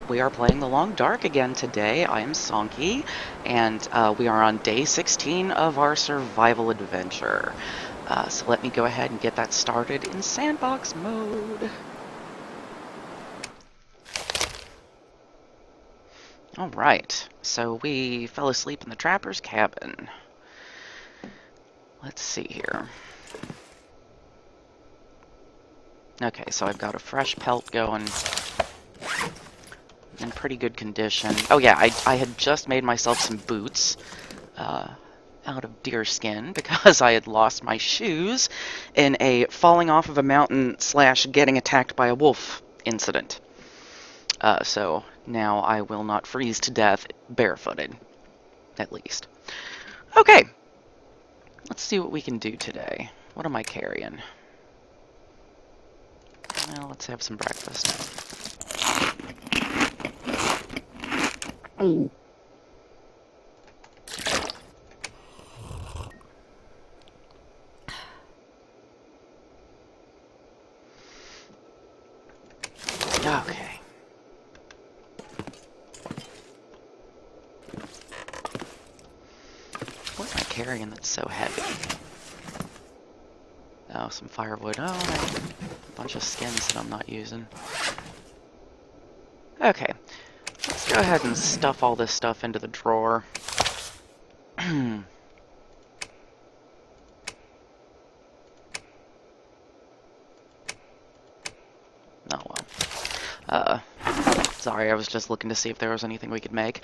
We are playing The Long Dark again today. I am Sonky, and we are on day 16 of our survival adventure. So let me go ahead and get that started in sandbox mode. Alright, so we fell asleep in the trapper's cabin. Let's see here. Okay, so I've got a fresh pelt going. In pretty good condition. Oh yeah, I had just made myself some boots out of deer skin because I had lost my shoes in a falling off of a mountain / getting attacked by a wolf incident. So now I will not freeze to death barefooted, at least. Okay, let's see what we can do today. What am I carrying? Well, let's have some breakfast. Oh. Okay. What am I carrying that's so heavy? Oh, some firewood. Oh, a bunch of skins that I'm not using. Okay. Let's go ahead and stuff all this stuff into the drawer. Oh well. Sorry, I was just looking to see if there was anything we could make.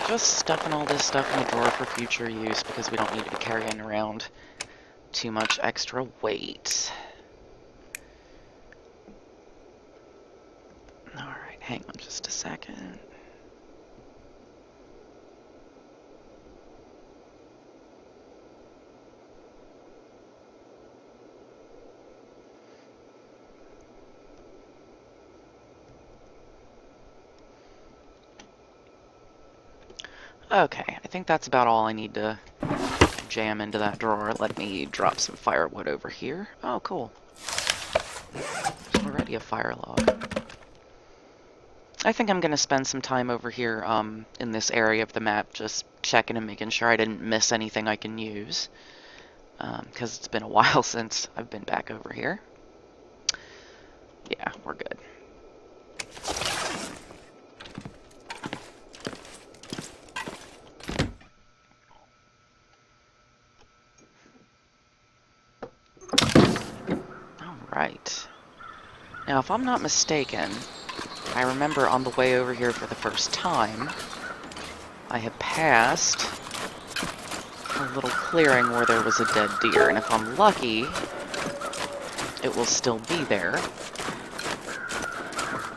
Just stuffing all this stuff in the drawer for future use because we don't need to be carrying around too much extra weight. Alright, hang on just a second. Okay, I think that's about all I need to jam into that drawer. Let me drop some firewood over here. Oh, cool. There's already a fire log. I think I'm going to spend some time over here in this area of the map just checking and making sure I didn't miss anything I can use. Because it's been a while since I've been back over here. Yeah, we're good. Alright. Now, if I'm not mistaken, I remember on the way over here for the first time, I had passed a little clearing where there was a dead deer, and if I'm lucky, it will still be there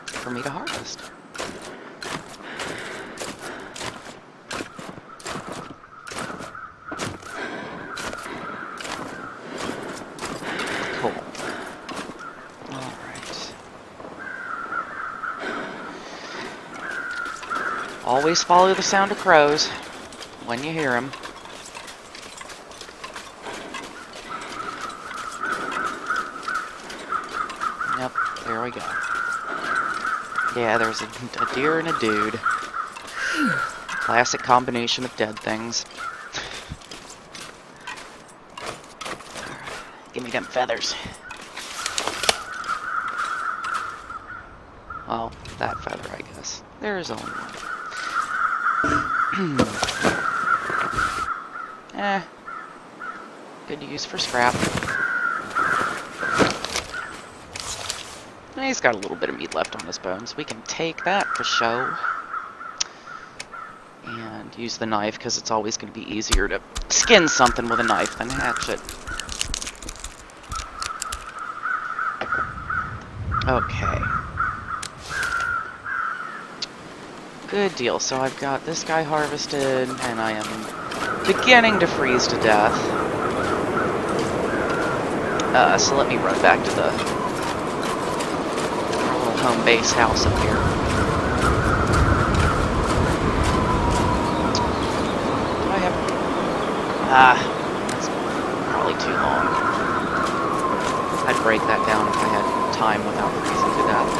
for me to harvest. Cool. Alright. Always follow the sound of crows when you hear them. Yep, there we go. Yeah, there's a deer and a dude. Classic combination of dead things. Give me them feathers. Well, that feather, I guess. There is only one. Good use for scrap. He's got a little bit of meat left on his bones. We can take that for show. And use the knife, because it's always going to be easier to skin something with a knife than hatch it. Okay. Good deal. So I've got this guy harvested, and I am beginning to freeze to death. So let me run back to the little home base house up here. Do I have... that's probably too long. I'd break that down if I had time without freezing to death.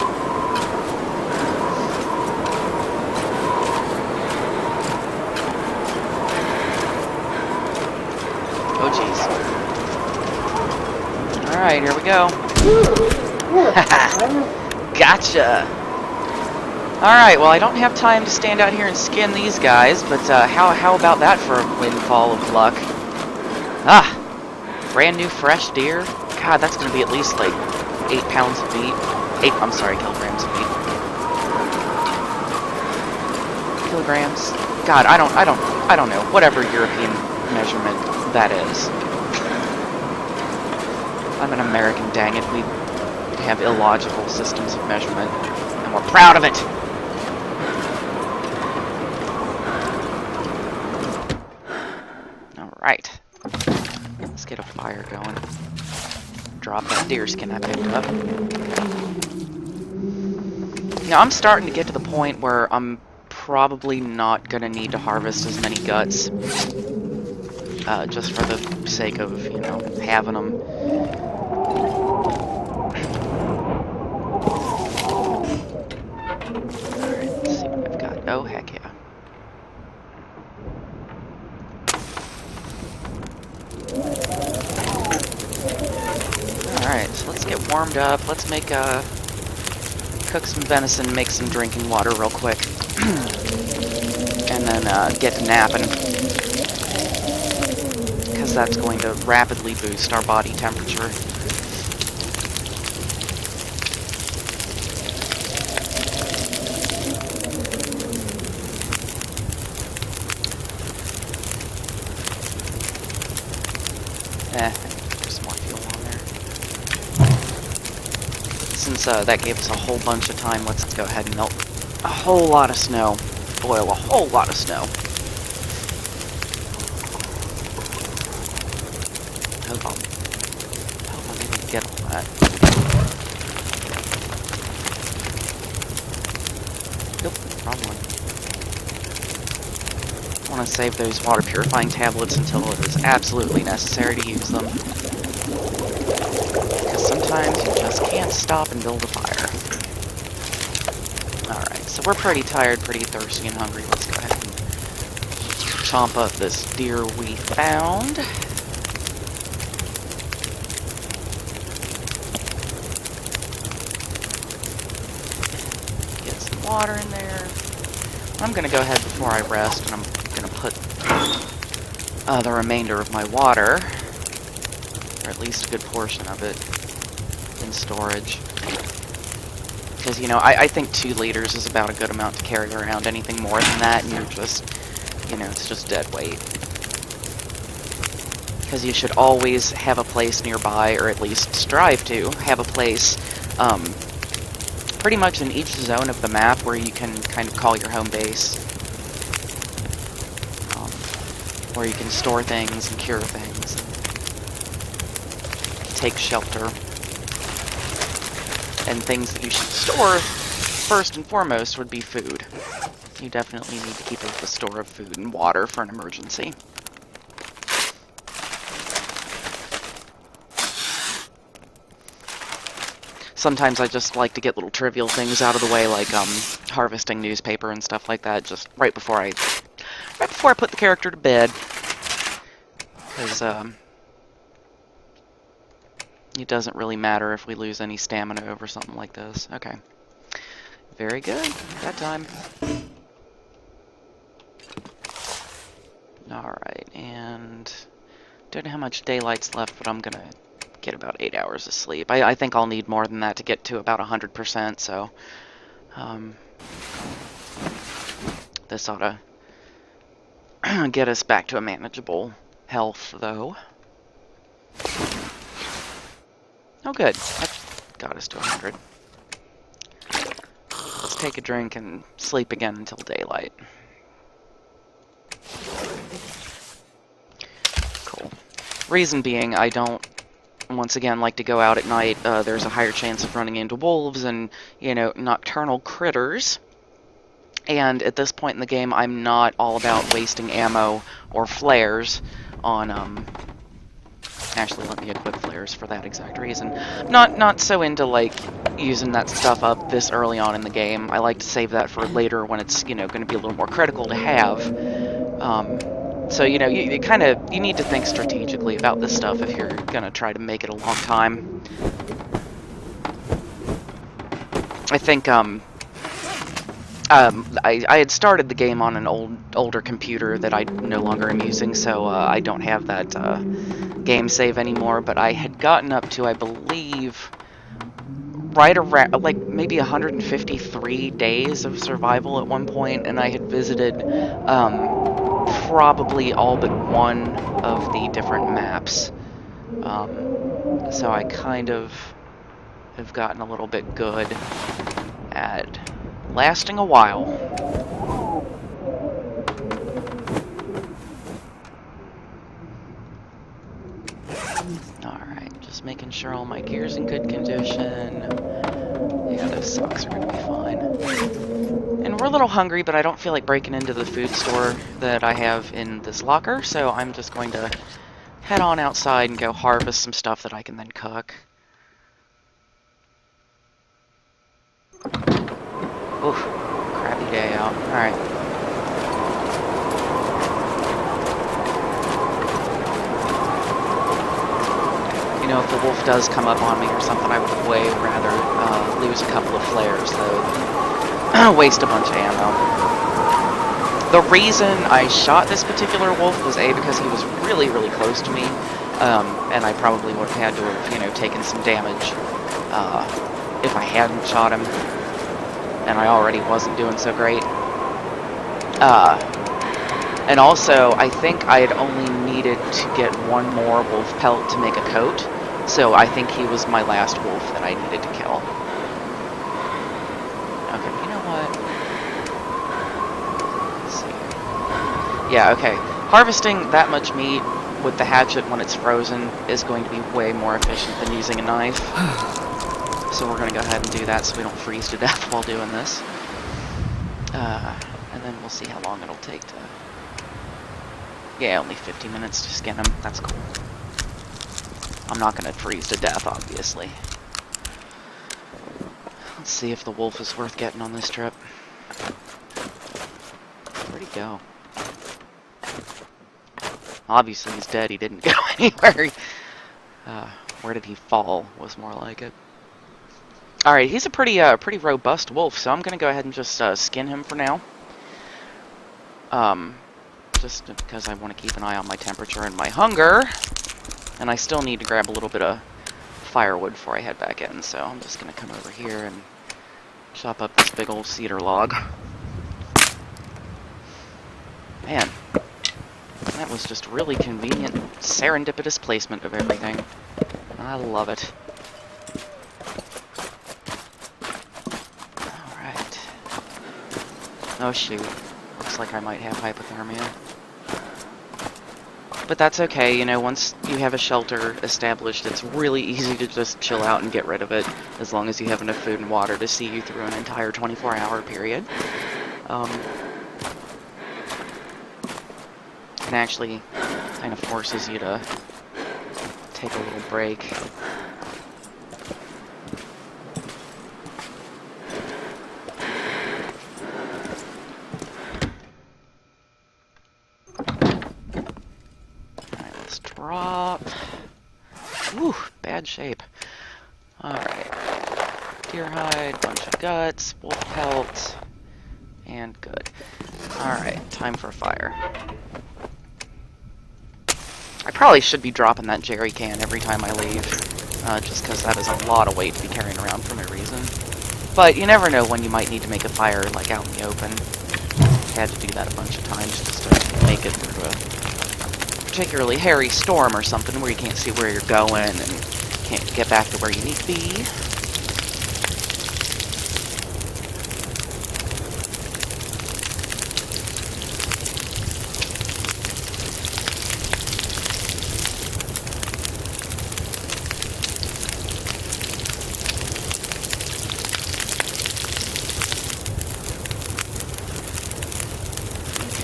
Alright, here we go. Gotcha! Alright, well I don't have time to stand out here and skin these guys, but how about that for a windfall of luck? Ah! Brand new fresh deer? God, that's gonna be at least like 8 pounds of meat. I'm sorry, kilograms of meat. Kilograms? God, I don't know. Whatever European measurement that is. I'm an American, dang it. We have illogical systems of measurement, and we're proud of it! Alright. Let's get a fire going. Drop that deer skin I picked up. Now, I'm starting to get to the point where I'm probably not gonna need to harvest as many guts. Just for the sake of, you know, having them. Alright, let's see what I've got. Oh, heck yeah. Alright, so let's get warmed up. Let's make cook some venison, make some drinking water real quick. And then get to napping. Because that's going to rapidly boost our body temperature. There's some more fuel on there. Since that gave us a whole bunch of time, let's go ahead and melt a whole lot of snow. Boil a whole lot of snow. Hope I'm able to get all that. Nope, wrong one. I want to save those water purifying tablets until it is absolutely necessary to use them. Because sometimes you just can't stop and build a fire. Alright, so we're pretty tired, pretty thirsty and hungry. Let's go ahead and chomp up this deer we found. Get some water in there. I'm going to go ahead before I rest, and I'm going to put the remainder of my water, or at least a good portion of it, in storage. Because, you know, I think 2 liters is about a good amount to carry around. Anything more than that, and you're just, you know, it's just dead weight. Because you should always have a place nearby, or at least strive to have a place, pretty much in each zone of the map where you can kind of call your home base. Where you can store things and cure things. And take shelter. And things that you should store, first and foremost, would be food. You definitely need to keep a store of food and water for an emergency. Sometimes I just like to get little trivial things out of the way, like harvesting newspaper and stuff like that, just right before I put the character to bed. Because it doesn't really matter if we lose any stamina over something like this. Okay. Very good. That time. Alright, and don't know how much daylight's left, but I'm gonna get about 8 hours of sleep. I think I'll need more than that to get to about 100%, so this ought to get us back to a manageable health, though. Oh, good. That got us to 100. Let's take a drink and sleep again until daylight. Cool. Reason being, I don't, once again, like to go out at night. There's a higher chance of running into wolves and, you know, nocturnal critters. And at this point in the game, I'm not all about wasting ammo or flares on, actually, let me equip flares for that exact reason. Not so into, like, using that stuff up this early on in the game. I like to save that for later when it's, you know, going to be a little more critical to have. So, you know, you need to think strategically about this stuff if you're gonna try to make it a long time. I think, I had started the game on an older computer that I no longer am using, so I don't have that game save anymore, but I had gotten up to, I believe, right around, like, maybe 153 days of survival at one point, and I had visited probably all but one of the different maps. So I kind of have gotten a little bit good at lasting a while. Alright, just making sure all my gear's in good condition. Yeah, those socks are gonna be fine. And we're a little hungry, but I don't feel like breaking into the food store that I have in this locker, so I'm just going to head on outside and go harvest some stuff that I can then cook. Oof, crappy day out. Alright. You know, if the wolf does come up on me or something, I would way rather lose a couple of flares, though. Waste a bunch of ammo. The reason I shot this particular wolf was A, because he was really, really close to me, and I probably would have had to have, you know, taken some damage if I hadn't shot him, and I already wasn't doing so great. And also, I think I had only needed to get one more wolf pelt to make a coat, so I think he was my last wolf that I needed to kill. Okay, you know what? Let's see. Yeah, okay. Harvesting that much meat with the hatchet when it's frozen is going to be way more efficient than using a knife. So we're going to go ahead and do that so we don't freeze to death while doing this. And then we'll see how long it'll take to... Yeah, only 50 minutes to skin them. That's cool. I'm not going to freeze to death, obviously. Let's see if the wolf is worth getting on this trip. Where'd he go? Obviously he's dead. He didn't go anywhere. Where did he fall was more like it. Alright, he's a pretty robust wolf, so I'm going to go ahead and just skin him for now. Just because I want to keep an eye on my temperature and my hunger. And I still need to grab a little bit of firewood before I head back in, so I'm just going to come over here and chop up this big old cedar log. Man, that was just really convenient, serendipitous placement of everything. I love it. Alright. Oh shoot. Looks like I might have hypothermia. But that's okay, you know, once you have a shelter established, it's really easy to just chill out and get rid of it, as long as you have enough food and water to see you through an entire 24-hour period. And actually kind of forces you to take a little break. Drop. Ooh, bad shape. Alright. Deer hide, bunch of guts, wolf pelt, and good. Alright, time for a fire. I probably should be dropping that jerry can every time I leave, just because that is a lot of weight to be carrying around for no reason. But you never know when you might need to make a fire, like out in the open. Had to do that a bunch of times just to make it through a particularly hairy storm or something where you can't see where you're going and can't get back to where you need to be.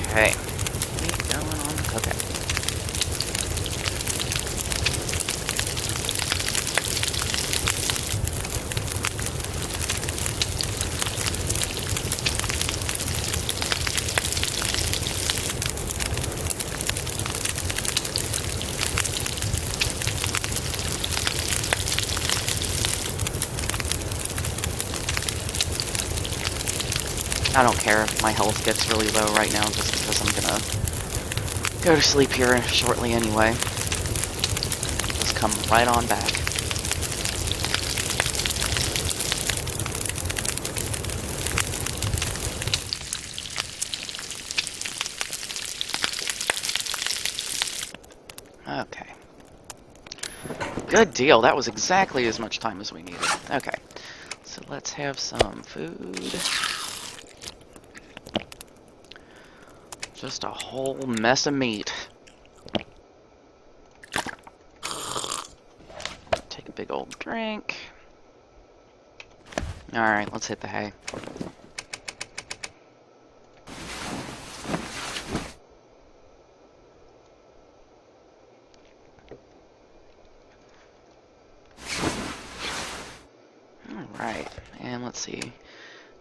Okay. Keep going on cooking. I don't care if my health gets really low right now, just because I'm gonna go to sleep here shortly anyway. Just come right on back. Okay. Good deal. That was exactly as much time as we needed. Okay. So let's have some food. Just a whole mess of meat. Take a big old drink. Alright, let's hit the hay. Alright, and let's see.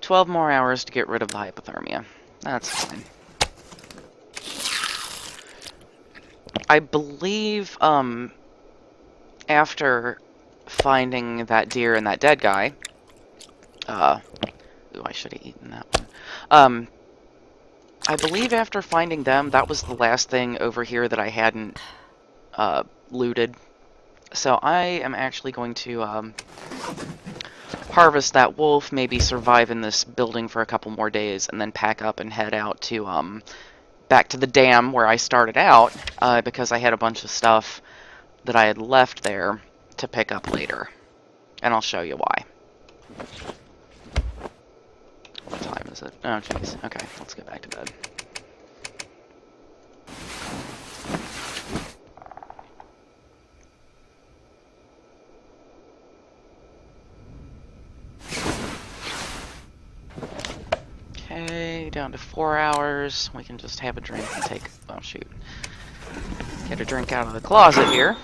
12 more hours to get rid of the hypothermia. That's fine. I believe, after finding that deer and that dead guy, ooh, I should have eaten that one. I believe after finding them, that was the last thing over here that I hadn't, looted. So I am actually going to, harvest that wolf, maybe survive in this building for a couple more days, and then pack up and head out to, back to the dam where I started out, because I had a bunch of stuff that I had left there to pick up later. And I'll show you why. What time is it? Oh, jeez. Okay, let's get back to bed. Okay, down to 4 hours. We can just have a drink and take... Oh, shoot. Get a drink out of the closet here.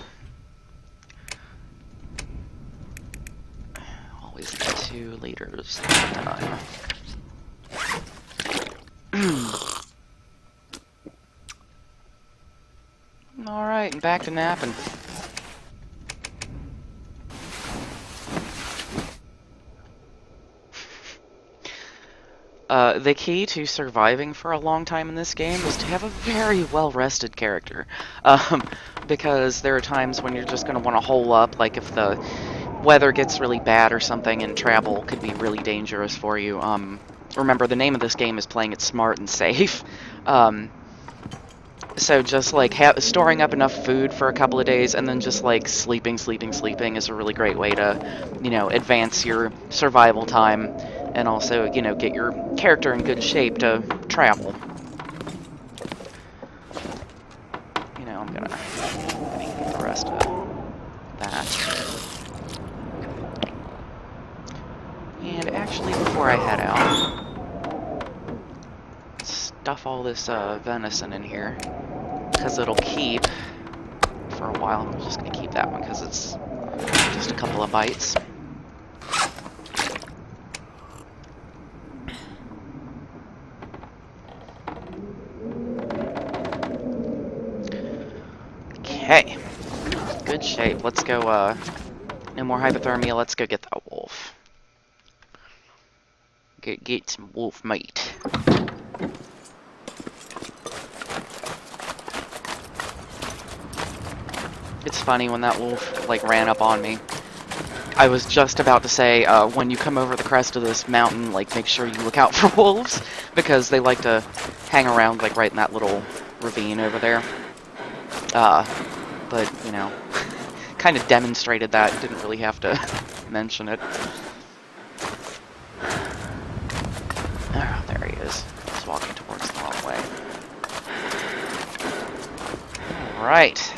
Always 2 liters at a time. Alright, and back to napping. The key to surviving for a long time in this game is to have a very well-rested character. Because there are times when you're just going to want to hole up, like if the weather gets really bad or something, and travel could be really dangerous for you. Remember, the name of this game is playing it smart and safe. So just like storing up enough food for a couple of days, and then just like sleeping is a really great way to, you know, advance your survival time, and also, you know, get your character in good shape to travel. You know, I'm gonna eat the rest of that. And actually, before I head out, stuff all this venison in here, because it'll keep for a while. I'm just going to keep that one because it's just a couple of bites. Okay, good shape. Let's go, no more hypothermia, let's go get that wolf. Get some wolf meat. It's funny, when that wolf, like, ran up on me, I was just about to say, when you come over the crest of this mountain, like, make sure you look out for wolves, because they like to hang around, like, right in that little ravine over there. But, you know, kind of demonstrated that, didn't really have to mention it. Oh, there he is. He's walking towards the wrong way. Alright.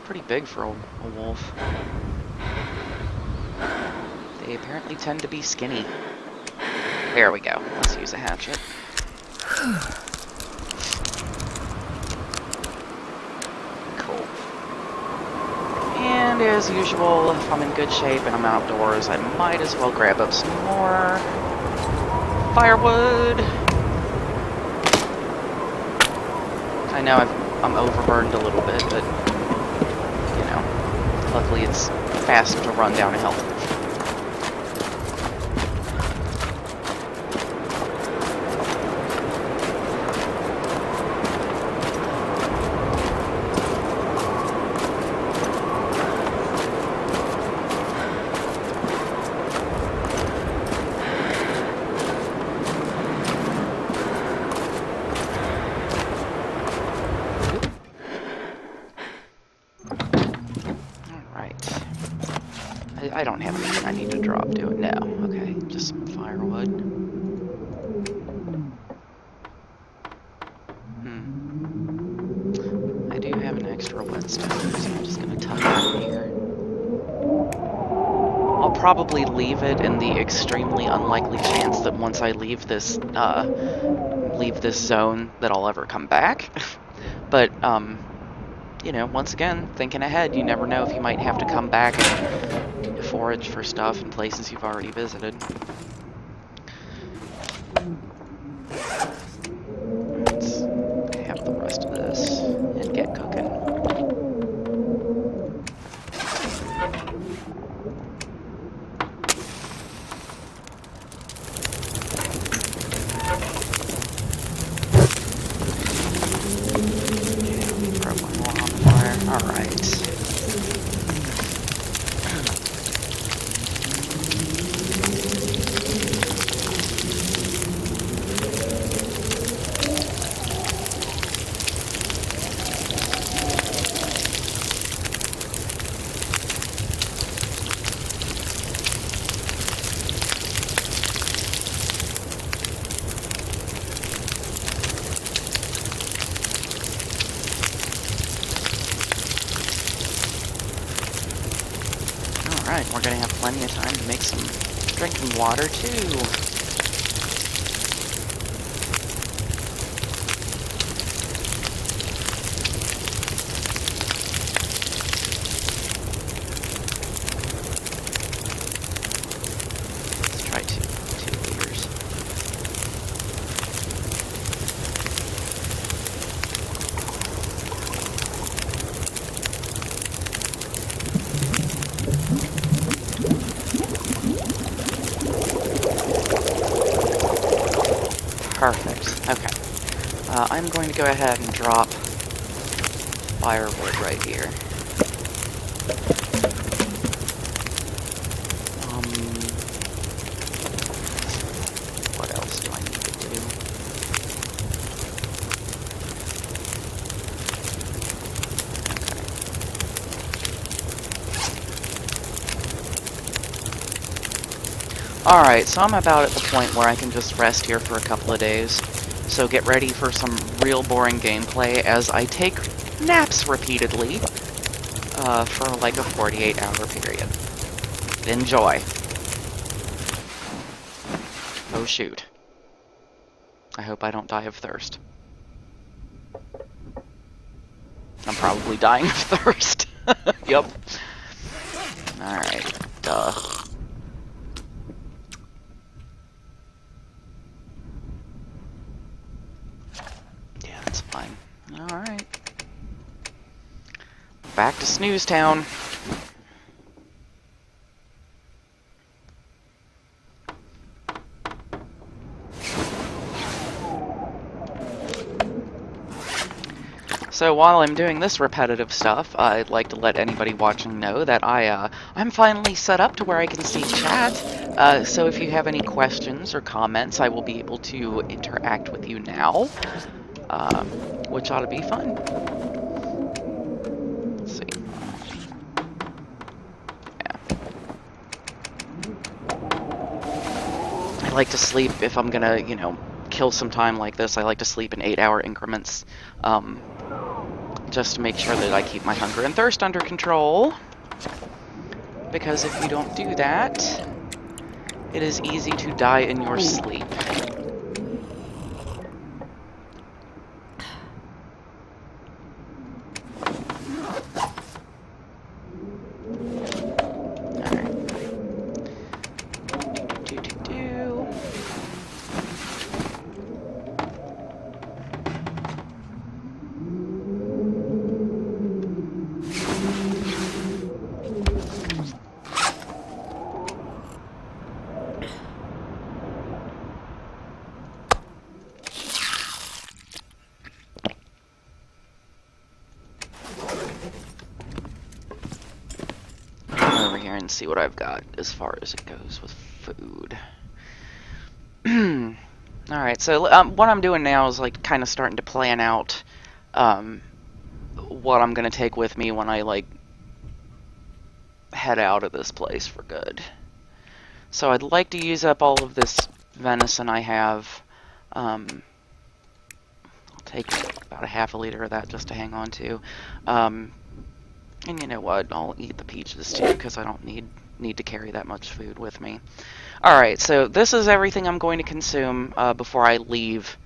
Pretty big for a wolf. They apparently tend to be skinny. There we go. Let's use a hatchet. Cool. And as usual, if I'm in good shape and I'm outdoors, I might as well grab up some more firewood. I know I'm overburdened a little bit, but luckily it's fast to run down a hill. I don't have anything I need to drop, do it? No. Okay, just some firewood. I do have an extra whetstone, so I'm just gonna tuck that in here. I'll probably leave it in the extremely unlikely chance that once I leave this zone that I'll ever come back. But, you know, once again, thinking ahead, you never know if you might have to come back and forage for stuff in places you've already visited. Let's have the rest of this and get cooking. Alright, we're gonna have plenty of time to make some drinking water, too. Let's try 2 liters. Perfect. Okay. I'm going to go ahead and drop firewood right here. What else do I need to do? Okay. Alright, so I'm about at the point where I can just rest here for a couple of days. So get ready for some real boring gameplay as I take naps repeatedly for like a 48-hour period. Enjoy. Oh shoot. I hope I don't die of thirst. I'm probably dying of thirst. Yep. Alright, duh. Yeah, that's fine. Alright. Back to Snooze Town. So while I'm doing this repetitive stuff, I'd like to let anybody watching know that I'm finally set up to where I can see chat. So if you have any questions or comments, I will be able to interact with you now, which ought to be fun. Let's see. Yeah. I like to sleep if I'm gonna, you know, kill some time like this. I like to sleep in 8-hour increments. Just to make sure that I keep my hunger and thirst under control. Because if you don't do that, it is easy to die in your sleep. And see what I've got as far as it goes with food. Alright, so what I'm doing now is like kind of starting to plan out what I'm going to take with me when I like head out of this place for good. So I'd like to use up all of this venison I have. I'll take about a half a liter of that just to hang on to. And you know what? I'll eat the peaches too because I don't need to carry that much food with me. Alright, so this is everything I'm going to consume before I leave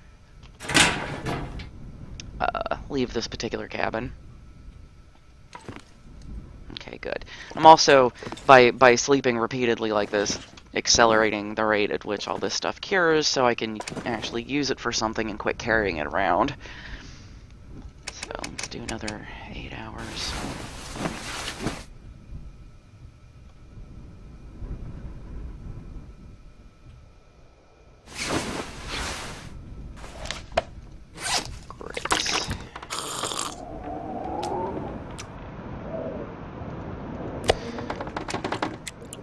this particular cabin. Okay, good. I'm also, by sleeping repeatedly like this, accelerating the rate at which all this stuff cures so I can actually use it for something and quit carrying it around. So let's do another 8 hours.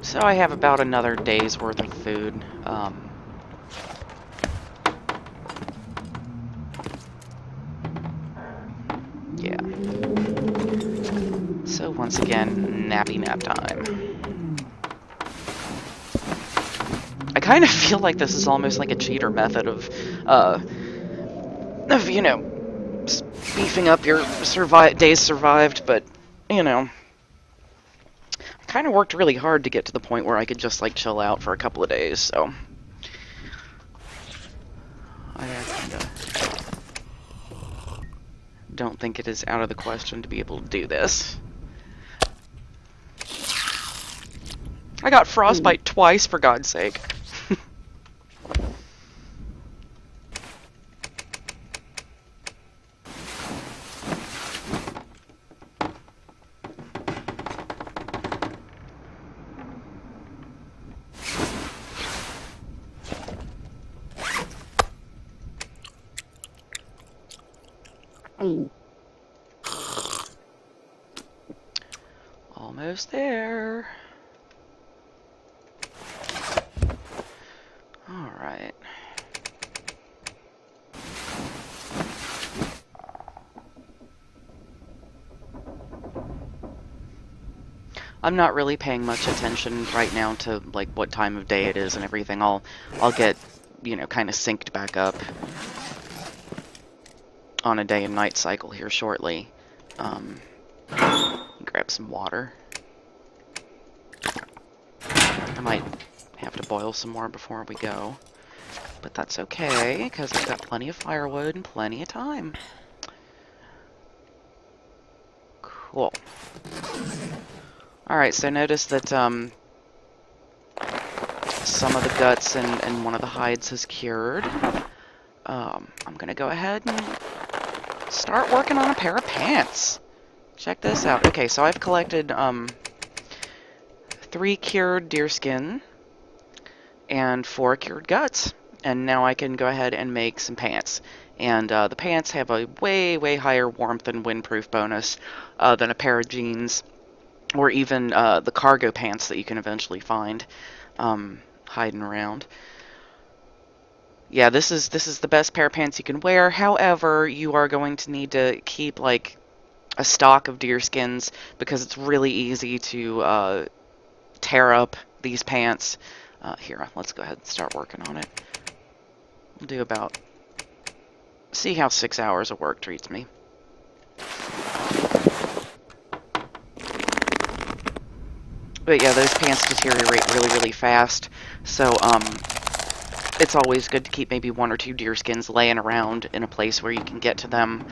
So I have about another day's worth of food. Yeah. So once again, nappy nap time. I kind of feel like this is almost like a cheater method of you know, beefing up your days survived, but, you know, I kind of worked really hard to get to the point where I could just, like, chill out for a couple of days, so I kind of don't think it is out of the question to be able to do this. I got frostbite twice, for God's sake. Almost there. Alright. I'm not really paying much attention right now to, like, what time of day it is and everything. I'll get, you know, kind of synced back up on a day and night cycle here shortly. Grab some water. I might have to boil some more before we go, but that's okay, because I've got plenty of firewood and plenty of time. Cool. Alright, so notice that some of the guts and one of the hides has cured. I'm gonna go ahead and start working on a pair of pants. Check this out. Okay, so I've collected 3 cured deer skin and 4 cured guts, and now I can go ahead and make some pants. And the pants have a way higher warmth and windproof bonus than a pair of jeans, or even the cargo pants that you can eventually find hiding around. Yeah, this is the best pair of pants you can wear. However, you are going to need to keep, like, a stock of deer skins, because it's really easy to tear up these pants. Here, let's go ahead and start working on it. We'll do about... see how 6 hours of work treats me. But yeah, those pants deteriorate really fast, so it's always good to keep maybe 1 or 2 deer skins laying around in a place where you can get to them.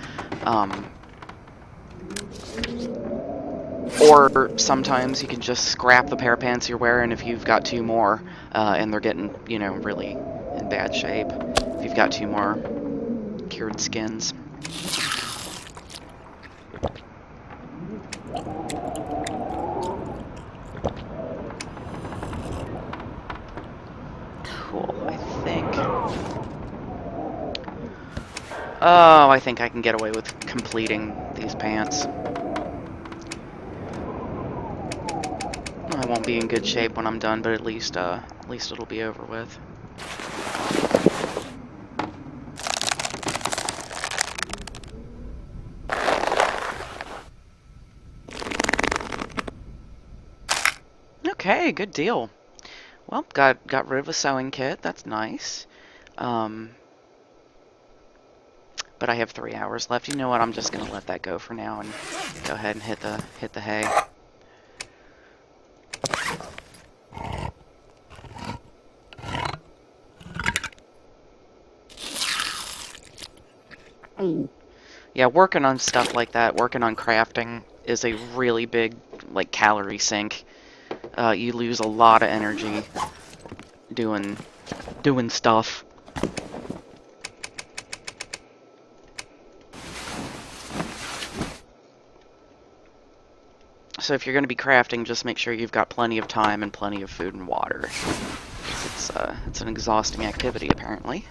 Or sometimes you can just scrap the pair of pants you're wearing if you've got 2 more, and they're getting, you know, really in bad shape. If you've got 2 more cured skins. Cool, I think... oh, I think I can get away with completing these pants. I won't be in good shape when I'm done, but at least it'll be over with. Okay, good deal. Well, got rid of a sewing kit. That's nice. Um, but I have 3 hours left. You know what? I'm just gonna let that go for now and go ahead and hit the hay. Yeah, working on stuff like that, working on crafting is a really big, like, calorie sink. You lose a lot of energy doing stuff. So if you're going to be crafting, just make sure you've got plenty of time and plenty of food and water. It's an exhausting activity, apparently.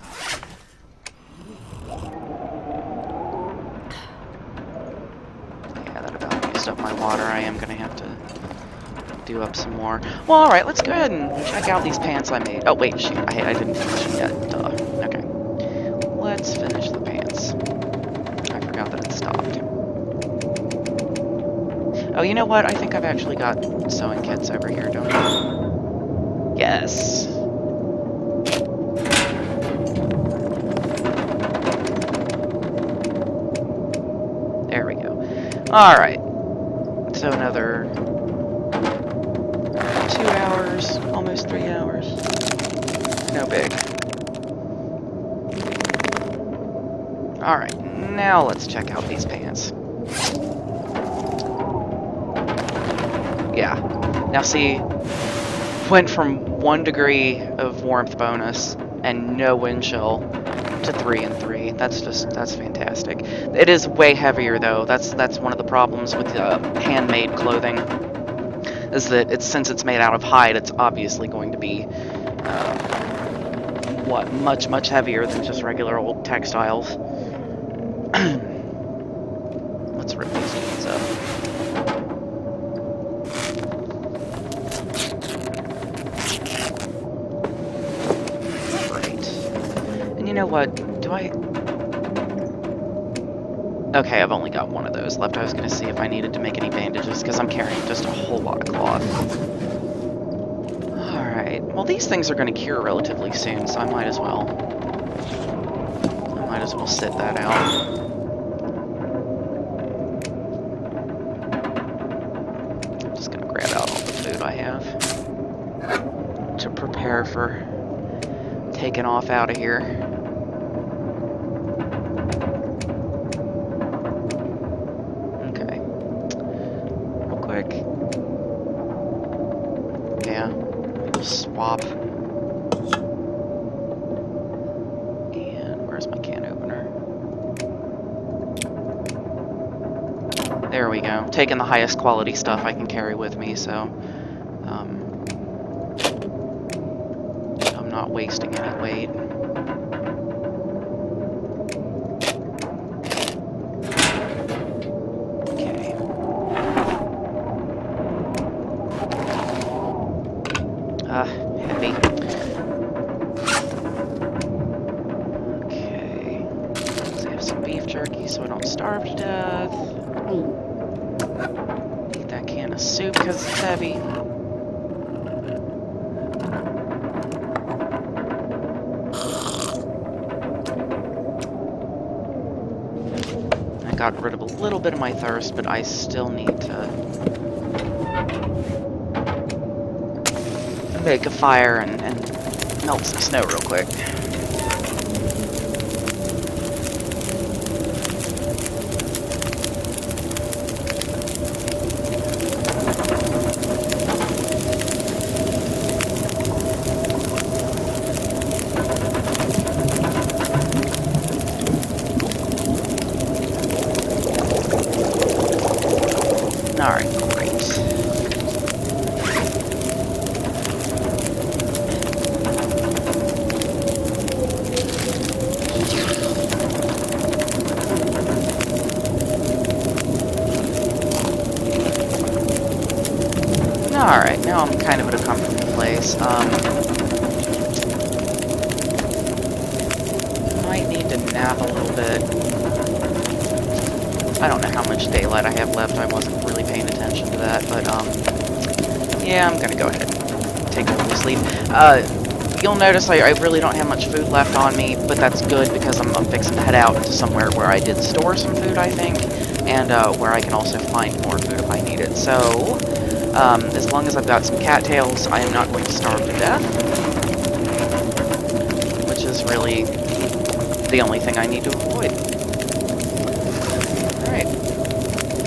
Yeah, that about used up my water. I am going to have to do up some more. Well, alright, let's go ahead and check out these pants I made. Oh, wait, shoot. I didn't finish them yet. Duh. Okay. Let's finish the pants. I forgot that it stopped. Oh, you know what? I think I've actually got sewing kits over here, don't I? Yes. There we go. Alright. So another 2 hours, almost 3 hours. No big. Alright, now let's check out these pants. Yeah. Now see, went from 1 degree of warmth bonus and no wind chill to 3 and 3. That's fantastic. It is way heavier though. That's one of the problems with handmade clothing. Is that since it's made out of hide, it's obviously going to be much heavier than just regular old textiles. Let's rip these jeans up. You know what? Do I... Okay, I've only got one of those left. I was going to see if I needed to make any bandages, because I'm carrying just a whole lot of cloth. Alright. Well, these things are going to cure relatively soon, so I might as well sit that out. I'm just going to grab out all the food I have to prepare for taking off out of here. Yeah, we'll swap. And where's my can opener? There we go. Taking the highest quality stuff I can carry with me, so I'm not wasting any weight. Heavy. Okay. Let's have some beef jerky so I don't starve to death. Eat that can of soup because it's heavy. I got rid of a little bit of my thirst, but I still need to make a fire and melt some snow real quick. Alright, great. Alright, now I'm kind of at a comfortable place. Might need to nap a little bit. I don't know how much daylight I have left. I wasn't really paying attention to that, but, Yeah, I'm gonna go ahead and take a little sleep. You'll notice I really don't have much food left on me, but that's good because I'm fixing to head out to somewhere where I did store some food, I think, and where I can also find more food if I need it. So, as long as I've got some cattails, I am not going to starve to death, which is really the only thing I need to avoid. Alright,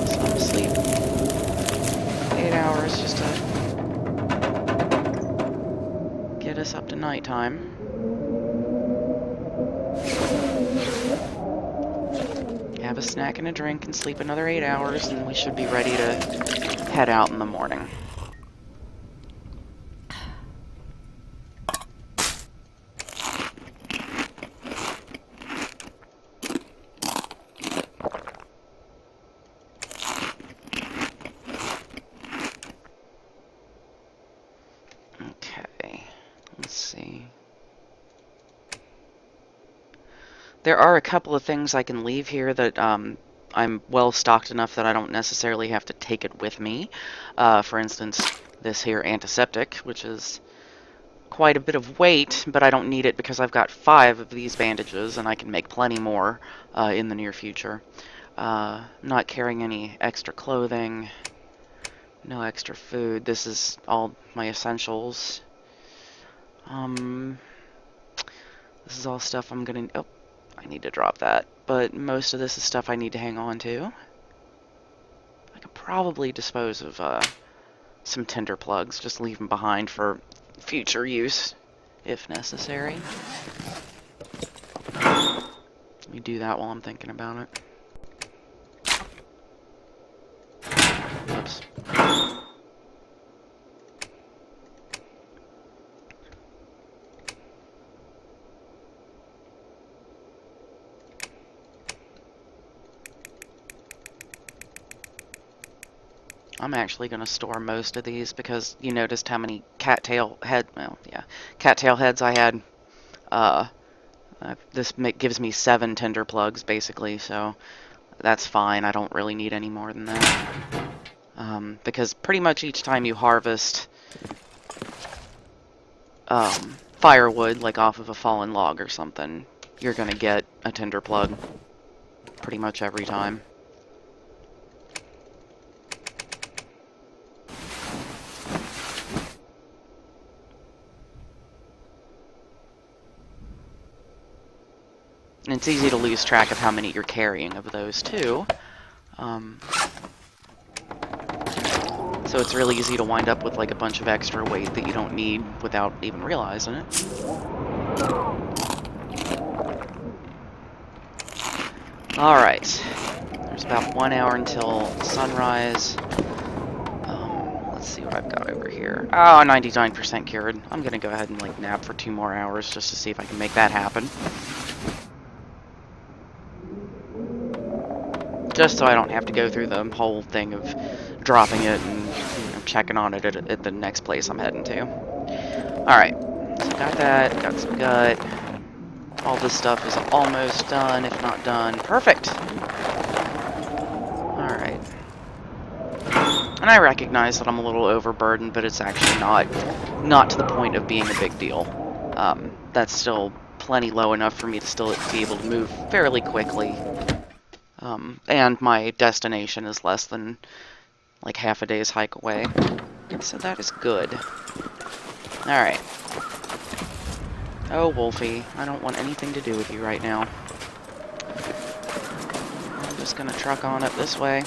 so I'm asleep. 8 hours just to get us up to nighttime. Have a snack and a drink and sleep another 8 hours, and we should be ready to head out in the morning. Okay, let's see. There are a couple of things I can leave here that I'm well stocked enough that I don't necessarily have to take it with me. For instance, this here antiseptic, which is quite a bit of weight, but I don't need it because I've got 5 of these bandages and I can make plenty more in the near future. Not carrying any extra clothing, no extra food. This is all my essentials. This is all stuff I'm gonna... Oh, I need to drop that. But most of this is stuff I need to hang on to. I could probably dispose of some tinder plugs, just leave them behind for future use, if necessary. Let me do that while I'm thinking about it. Oops. I'm actually going to store most of these because you noticed how many cattail heads I had. This gives me 7 tinder plugs, basically, so that's fine. I don't really need any more than that. Because pretty much each time you harvest firewood, like off of a fallen log or something, you're going to get a tinder plug pretty much every time. And it's easy to lose track of how many you're carrying of those, too. So it's really easy to wind up with like a bunch of extra weight that you don't need without even realizing it. Alright. There's about 1 hour until sunrise. Let's see what I've got over here. Oh, 99% cured. I'm gonna go ahead and like nap for 2 more hours just to see if I can make that happen. Just so I don't have to go through the whole thing of dropping it and checking on it at the next place I'm heading to. Alright, so got that, got some gut. All this stuff is almost done, if not done. Perfect! Alright. And I recognize that I'm a little overburdened, but it's actually not to the point of being a big deal. That's still plenty low enough for me to still be able to move fairly quickly. And my destination is less than like half a day's hike away. So that is good. Alright. Oh, Wolfie, I don't want anything to do with you right now. I'm just gonna truck on up this way.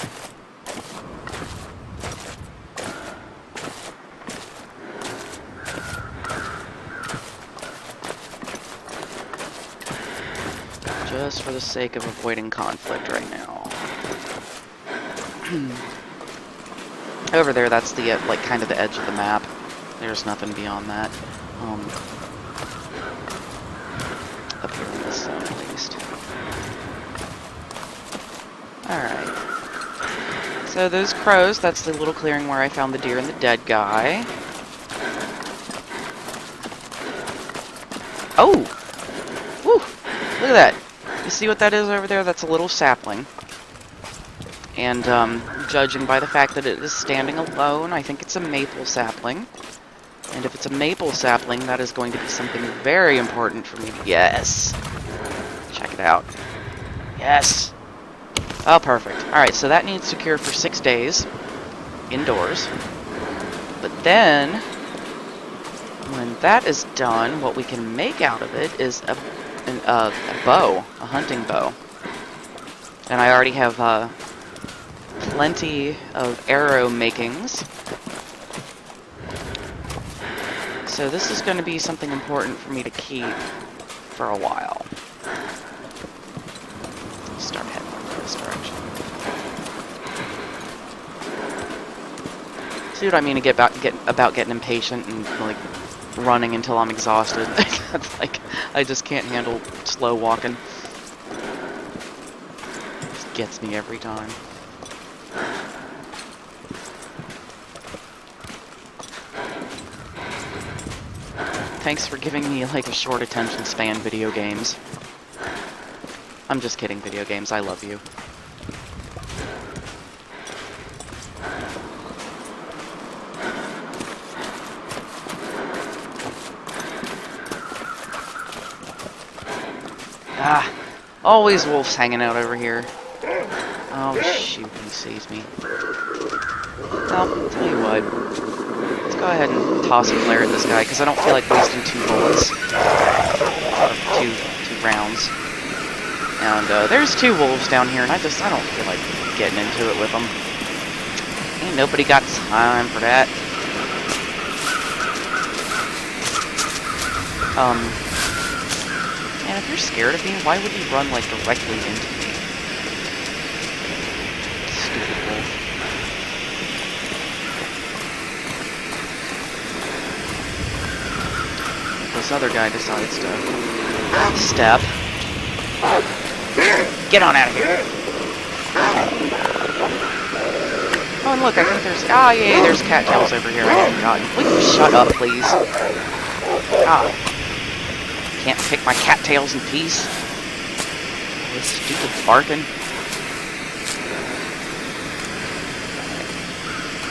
Just for the sake of avoiding conflict right now. Over there, that's the like kind of the edge of the map. There's nothing beyond that. Up here in this zone, at least. Alright. So those crows, that's the little clearing where I found the deer and the dead guy. Oh! Woo! Look at that. You see what that is over there? That's a little sapling. And judging by the fact that it is standing alone, I think it's a maple sapling. And if it's a maple sapling, that is going to be something very important for me. Yes! Check it out. Yes! Oh, perfect. Alright, so that needs to cure for 6 days. Indoors. But then, when that is done, what we can make out of it is a bow. A hunting bow. And I already have plenty of arrow makings. So this is going to be something important for me to keep for a while. Start heading in this direction. See what I mean about getting impatient and like running until I'm exhausted? Like I just can't handle slow walking. It gets me every time. Thanks for giving me like a short attention span, video games. I'm just kidding, video games. I love you. Ah, always wolves hanging out over here. Oh shoot, he sees me. Well, tell you what. Let's go ahead and toss a flare at this guy, because I don't feel like wasting 2 bullets. Two rounds. And there's 2 wolves down here, and I don't feel like getting into it with them. Ain't nobody got time for that. And if you're scared of me, why would you run, like, directly into me? Stupid wolf. This other guy decides to step. Get on out of here. Oh, and look, I think there's... Ah, yeah, there's cattails over here. I forgot. Will you shut up, please? Ah. Can't pick my cattails in peace. This stupid barking.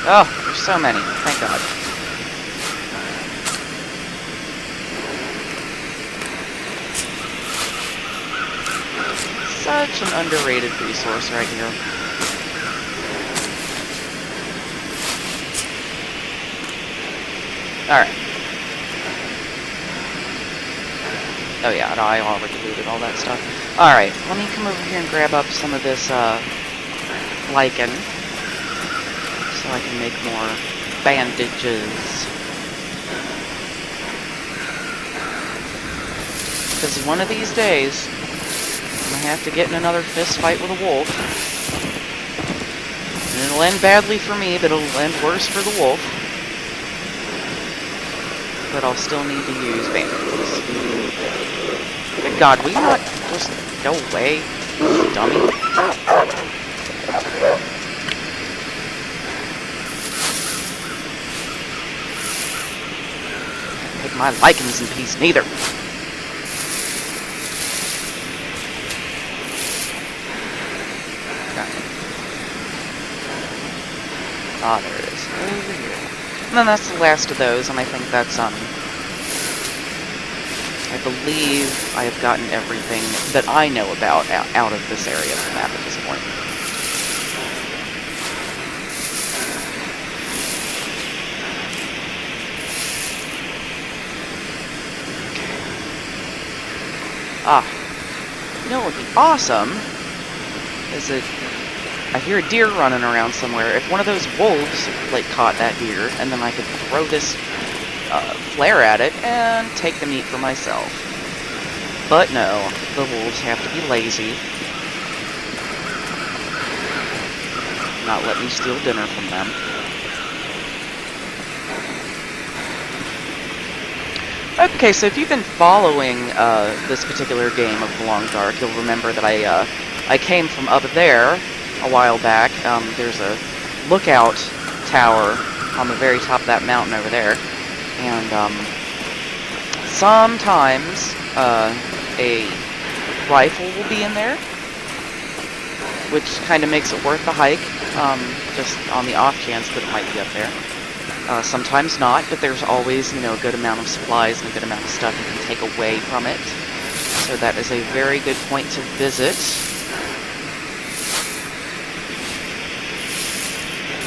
Oh, there's so many. Thank God. Such an underrated resource right here. Alright. Oh yeah, I already looted all that stuff. Alright, let me come over here and grab up some of this, lichen. So I can make more bandages. Because one of these days, I'm gonna have to get in another fist fight with a wolf. And it'll end badly for me, but it'll end worse for the wolf. But I'll still need to use bandages. Good God, will you not just go away, dummy? Take my lichens in peace, neither. Ah, there it is. Over here. And then that's the last of those, and I think that's, I believe I have gotten everything that I know about out of this area of the map at this point. Ah. You know what would be awesome is that I hear a deer running around somewhere. If one of those wolves, like, caught that deer, and then I could throw this flare at it and take the meat for myself. But no, the wolves have to be lazy. Not let me steal dinner from them. Okay, so if you've been following this particular game of The Long Dark, you'll remember that I came from up there a while back. There's a lookout tower on the very top of that mountain over there, and sometimes a rifle will be in there, which kind of makes it worth the hike, just on the off chance that it might be up there. Sometimes not, but there's always, you know, a good amount of supplies and a good amount of stuff you can take away from it. So that is a very good point to visit.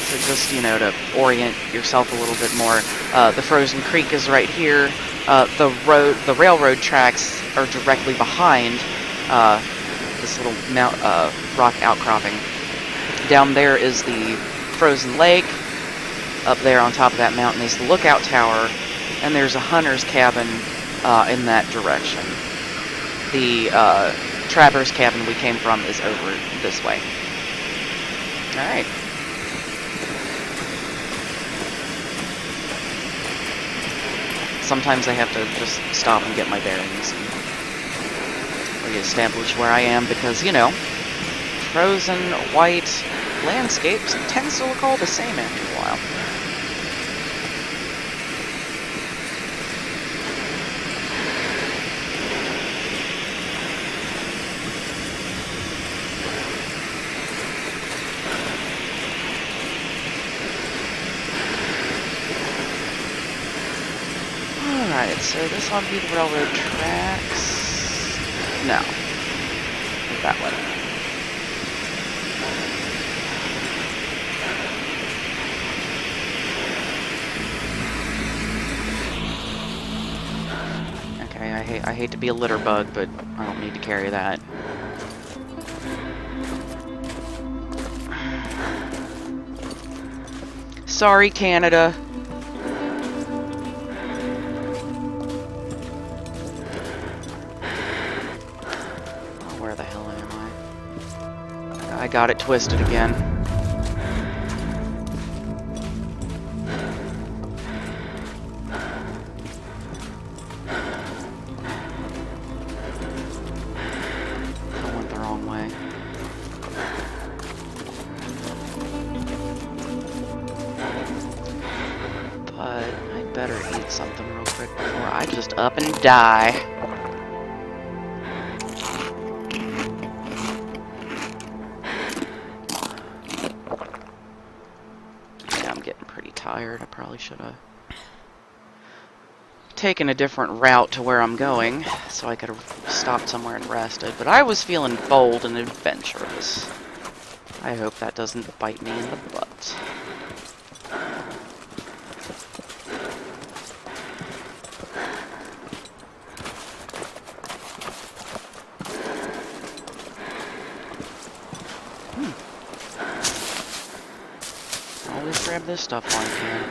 So just, you know, to orient yourself a little bit more, the frozen creek is right here. The railroad tracks are directly behind this little rock outcropping. Down there is the frozen lake. Up there on top of that mountain is the lookout tower, and there's a hunter's cabin in that direction. The traverse cabin we came from is over this way. Alright. Sometimes I have to just stop and get my bearings and reestablish where I am because, you know, frozen white landscapes tends to look all the same after a while. Alright, so this ought to be the railroad tracks. No. That way. Okay, I hate to be a litter bug, but I don't need to carry that. Sorry, Canada. Where the hell am I? I got it twisted again. I went the wrong way. But I'd better eat something real quick before I just up and die. Tired. I probably should have taken a different route to where I'm going, so I could have stopped somewhere and rested. But I was feeling bold and adventurous. I hope that doesn't bite me in the butt. Always grab this stuff while you can.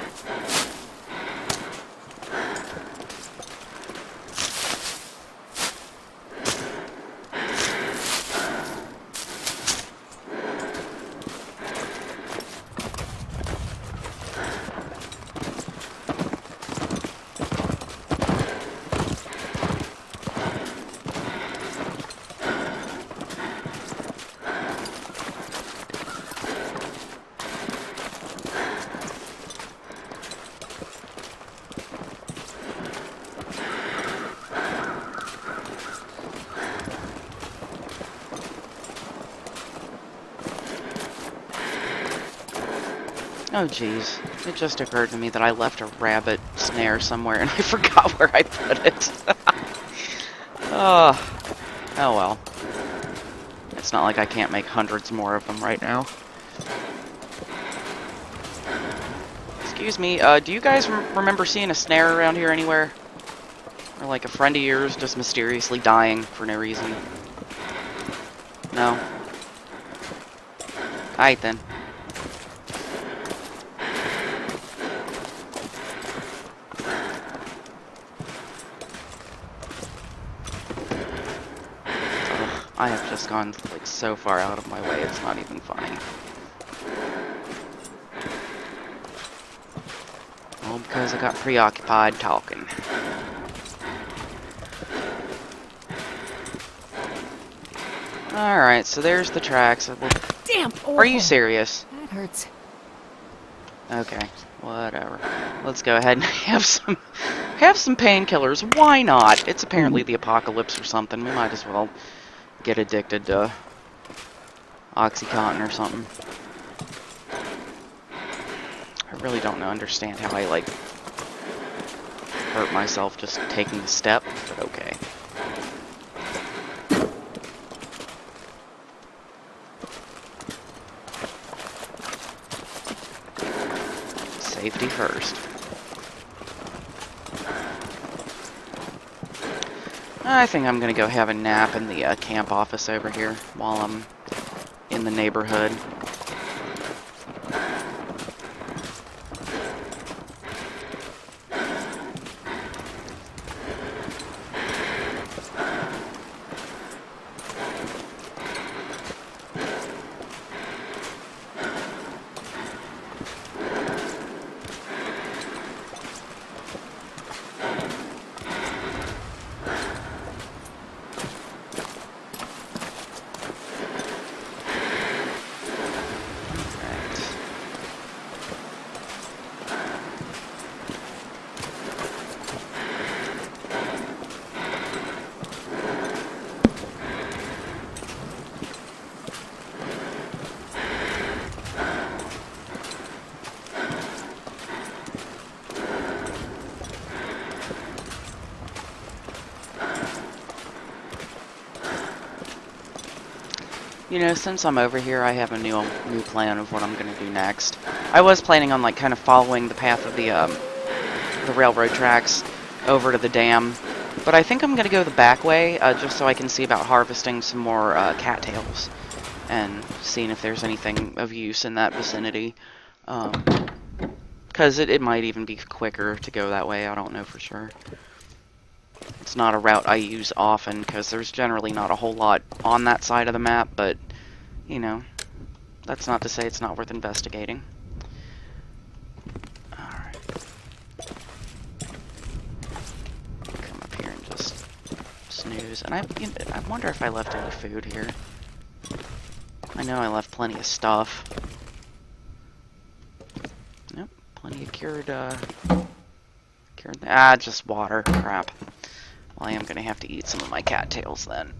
Oh geez, it just occurred to me that I left a rabbit snare somewhere and I forgot where I put it. Oh well. It's not like I can't make hundreds more of them right now. Excuse me, do you guys remember seeing a snare around here anywhere? Or like a friend of yours just mysteriously dying for no reason? No? Alright then. I have just gone like so far out of my way, it's not even funny. All because I got preoccupied talking. Alright, so there's the tracks. Damn! Oh, are you serious? That hurts. Okay, whatever. Let's go ahead and have some painkillers. Why not? It's apparently the apocalypse or something. We might as well get addicted to Oxycontin or something. I really don't understand how I, like, hurt myself just taking a step, but okay. Safety first. I think I'm gonna go have a nap in the camp office over here while I'm in the neighborhood. You know, since I'm over here, I have a new plan of what I'm gonna do next. I was planning on, like, kind of following the path of the railroad tracks over to the dam, but I think I'm gonna go the back way, just so I can see about harvesting some more cattails and seeing if there's anything of use in that vicinity. Because it might even be quicker to go that way. I don't know for sure. It's not a route I use often because there's generally not a whole lot on that side of the map, but, you know, that's not to say it's not worth investigating. Alright. Come up here and just snooze. And I wonder if I left any food here. I know I left plenty of stuff. Nope, plenty of cured, just water. Crap. Well, I am going to have to eat some of my cattails then.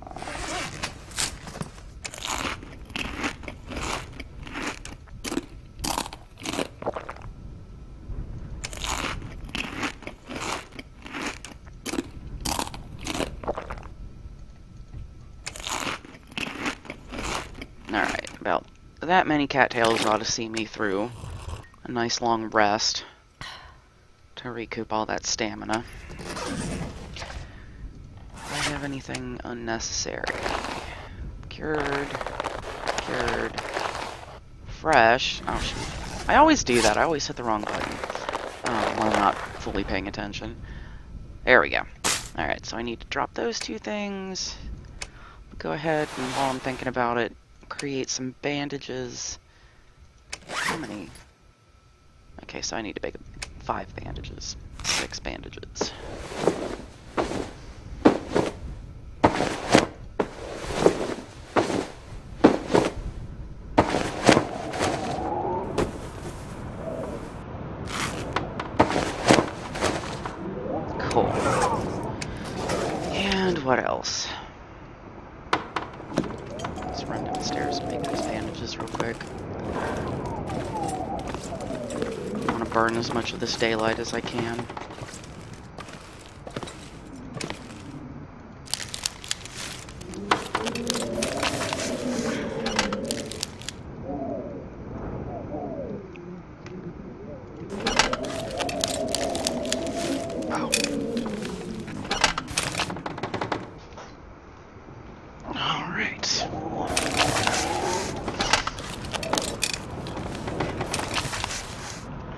Alright, about that many cattails ought to see me through a nice long rest to recoup all that stamina. Have anything unnecessary? Cured, fresh. Oh shoot! I always do that. I always hit the wrong button when I'm not fully paying attention. There we go. All right, so I need to drop those two things. Go ahead and while I'm thinking about it, create some bandages. How many? Okay, so I need to make 5 bandages, 6 bandages. Cool. And what else? Let's run downstairs and make those bandages real quick. I want to burn as much of this daylight as I can.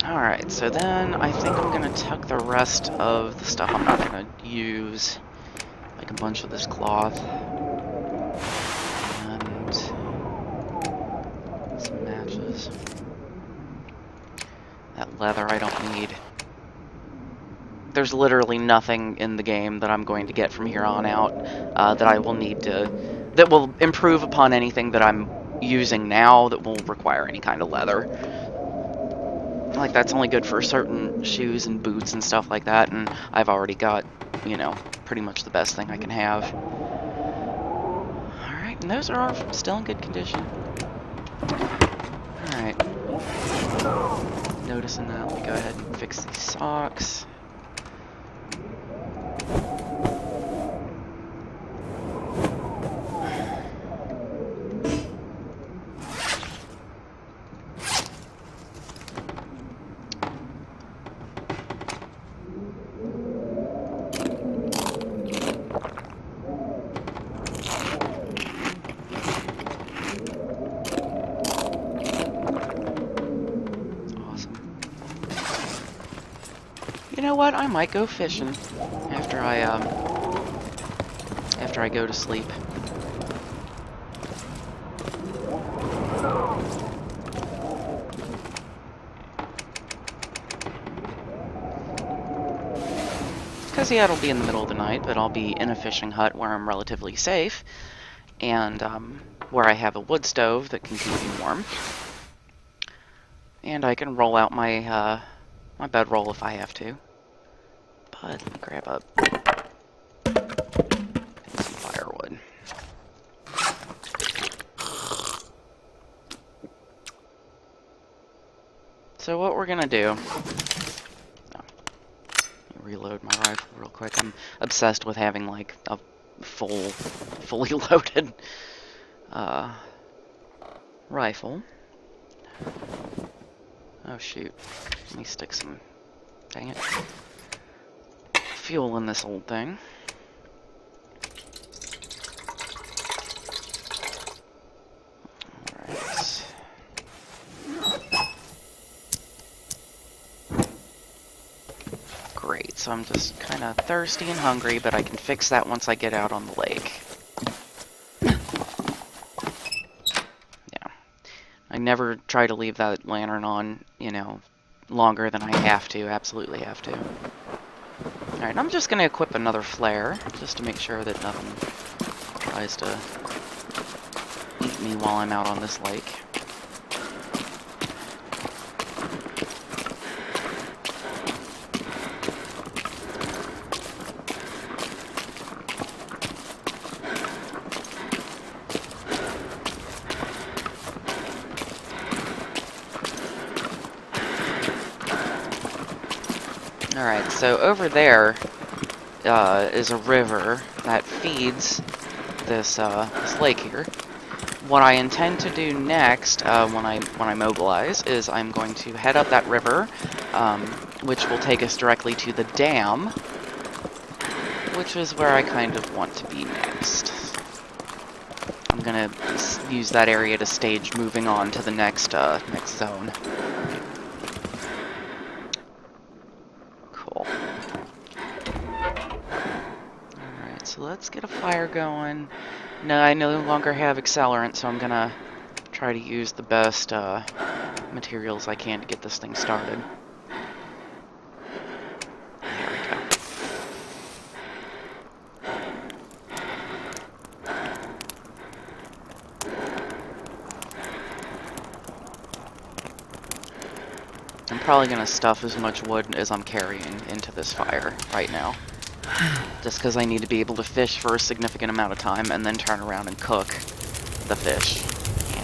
Alright, so then I think I'm gonna tuck the rest of the stuff I'm not gonna use, like a bunch of this cloth, and some matches. That leather I don't need. There's literally nothing in the game that I'm going to get from here on out that I will need to, that will improve upon anything that I'm using now that will require any kind of leather. Like, that's only good for certain shoes and boots and stuff like that, and I've already got, you know, pretty much the best thing I can have. Alright, And those are still in good condition. Alright. Noticing that, let me go ahead and fix these socks. You know what? I might go fishing after I go to sleep. Because yeah, it'll be in the middle of the night, but I'll be in a fishing hut where I'm relatively safe, and where I have a wood stove that can keep me warm, and I can roll out my my bedroll if I have to. But let me grab up some firewood. So what we're gonna do... Oh, let me reload my rifle real quick. I'm obsessed with having like a fully loaded rifle. Oh shoot. Let me stick some... Dang it. Fuel in this old thing. Alright. Great, so I'm just kind of thirsty and hungry, but I can fix that once I get out on the lake. Yeah. I never try to leave that lantern on, you know, longer than I have to, absolutely have to. Alright, I'm just going to equip another flare, just to make sure that nothing tries to eat me while I'm out on this lake. Alright, so over there is a river that feeds this lake here. What I intend to do next, when I mobilize, is I'm going to head up that river, which will take us directly to the dam, which is where I kind of want to be next. I'm gonna use that area to stage moving on to the next zone. Cool. Alright, so let's get a fire going. No, I no longer have accelerant, so I'm gonna try to use the best materials I can to get this thing started. There we go. I'm probably gonna stuff as much wood as I'm carrying into this fire right now. Just because I need to be able to fish for a significant amount of time and then turn around and cook the fish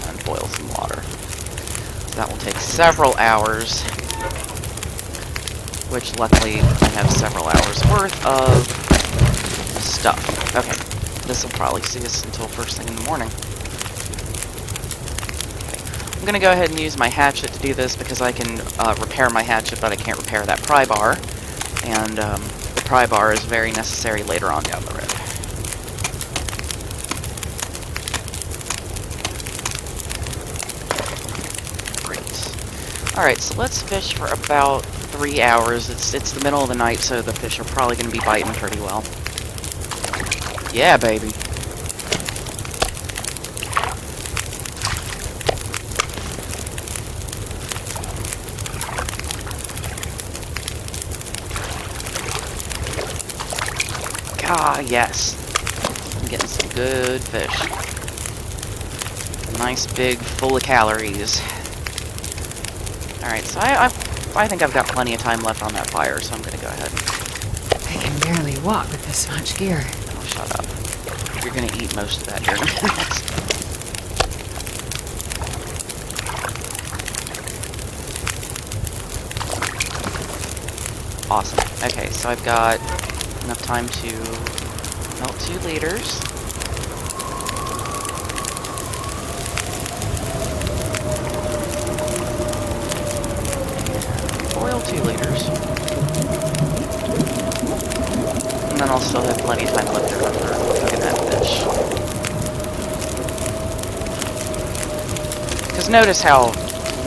and boil some water. So that will take several hours, which luckily I have several hours worth of stuff. Okay, this will probably see us until first thing in the morning. I'm going to go ahead and use my hatchet to do this because I can repair my hatchet, but I can't repair that pry bar. And the pry bar is very necessary later on down the road. Great. Alright, so let's fish for about 3 hours. It's the middle of the night, so the fish are probably going to be biting pretty well. Yeah, baby. Ah, yes. I'm getting some good fish. Nice, big, full of calories. Alright, so I think I've got plenty of time left on that fire, so I'm gonna go ahead. I can barely walk with this much gear. Oh, shut up. You're gonna eat most of that here in a minute. Awesome. Okay, so I've got enough time to melt 2 liters. Boil 2 liters. And then I'll still have plenty of time left over for cooking that fish. Because notice how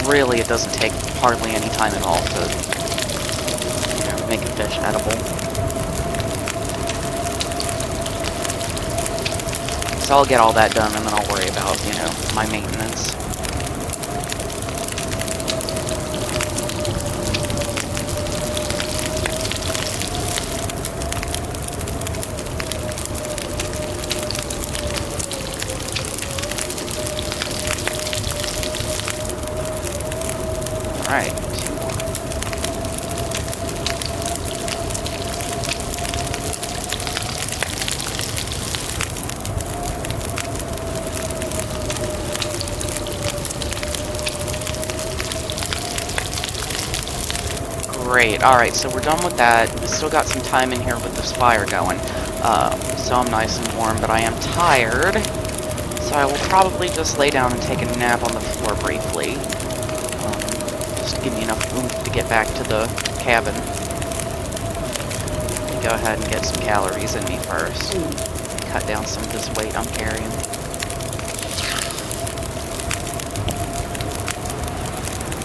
really it doesn't take hardly any time at all to, you know, make a fish edible. So I'll get all that done and then I'll worry about, you know, my maintenance. Alright, 2 more. Great, alright, so we're done with that. We still got some time in here with this fire going. So I'm nice and warm, but I am tired. So I will probably just lay down and take a nap on the floor briefly. Just to give me enough oomph to get back to the cabin. Let me go ahead and get some calories in me first. Cut down some of this weight I'm carrying.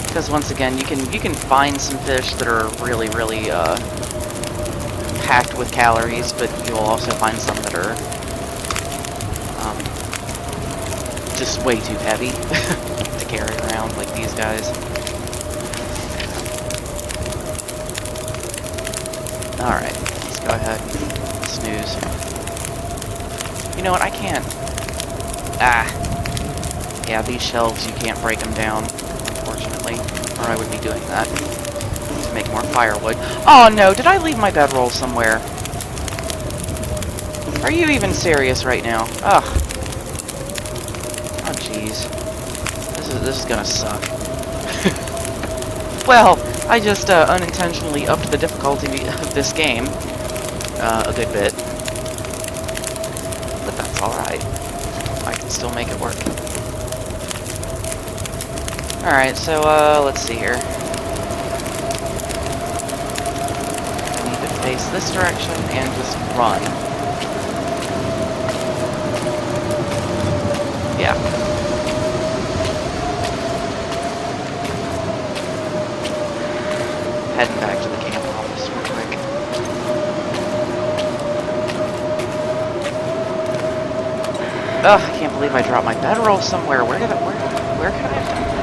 Because once again, you can find some fish that are really packed with calories, but you'll also find some that are just way too heavy to carry around, like these guys. Alright, let's go ahead and snooze. You know what, I can't... Yeah, these shelves, you can't break them down, unfortunately, or I would be doing that to make more firewood. Oh no, did I leave my bedroll somewhere? Are you even serious right now? Ugh. Oh jeez. This is gonna suck. Well, I just unintentionally upped the difficulty of this game a good bit. But that's alright. I can still make it work. Alright, so let's see here. I need to face this direction and just run. Yeah. Heading back to the camp office real quick. Ugh, I can't believe I dropped my bedroll somewhere. Where could I have done that?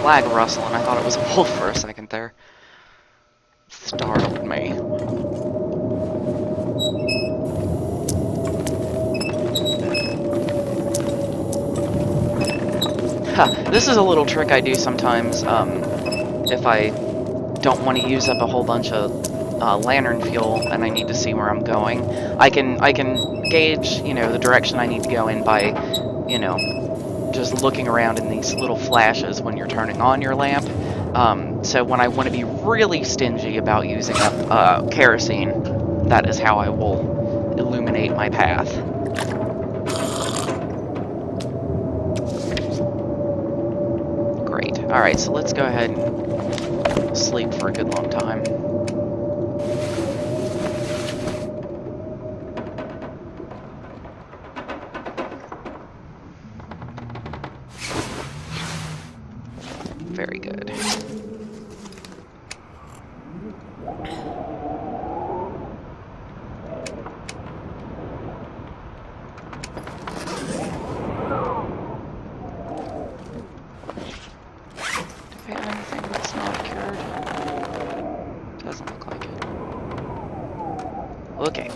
Flag rustling. I thought it was a wolf for a second there. Startled me. This is a little trick I do sometimes if I don't want to use up a whole bunch of lantern fuel and I need to see where I'm going. I can gauge, you know, the direction I need to go in by, you know, just looking around in these little flashes when you're turning on your lamp. So when I want to be really stingy about using up kerosene, that is how I will illuminate my path. Great. Alright, so let's go ahead and sleep for a good long time. Very good. Okay.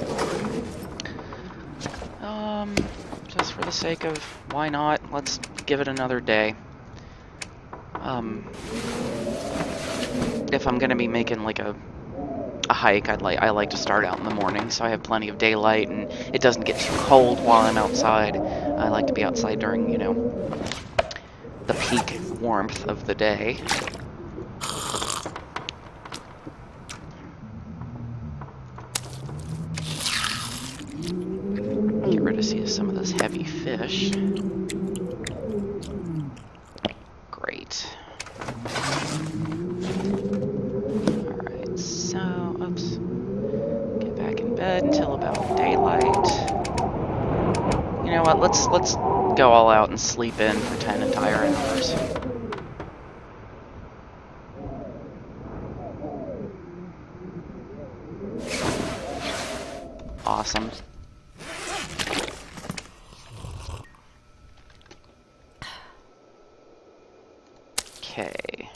Just for the sake of why not, let's give it another day. If I'm gonna be making like a hike, I like to start out in the morning, so I have plenty of daylight and it doesn't get too cold while I'm outside. I like to be outside during, you know, the peak warmth of the day. Get rid of some of this heavy fish. Great. Alright, so, oops. Get back in bed until about daylight. You know what, let's go all out and sleep in for 10 entire hours. Awesome. Okay.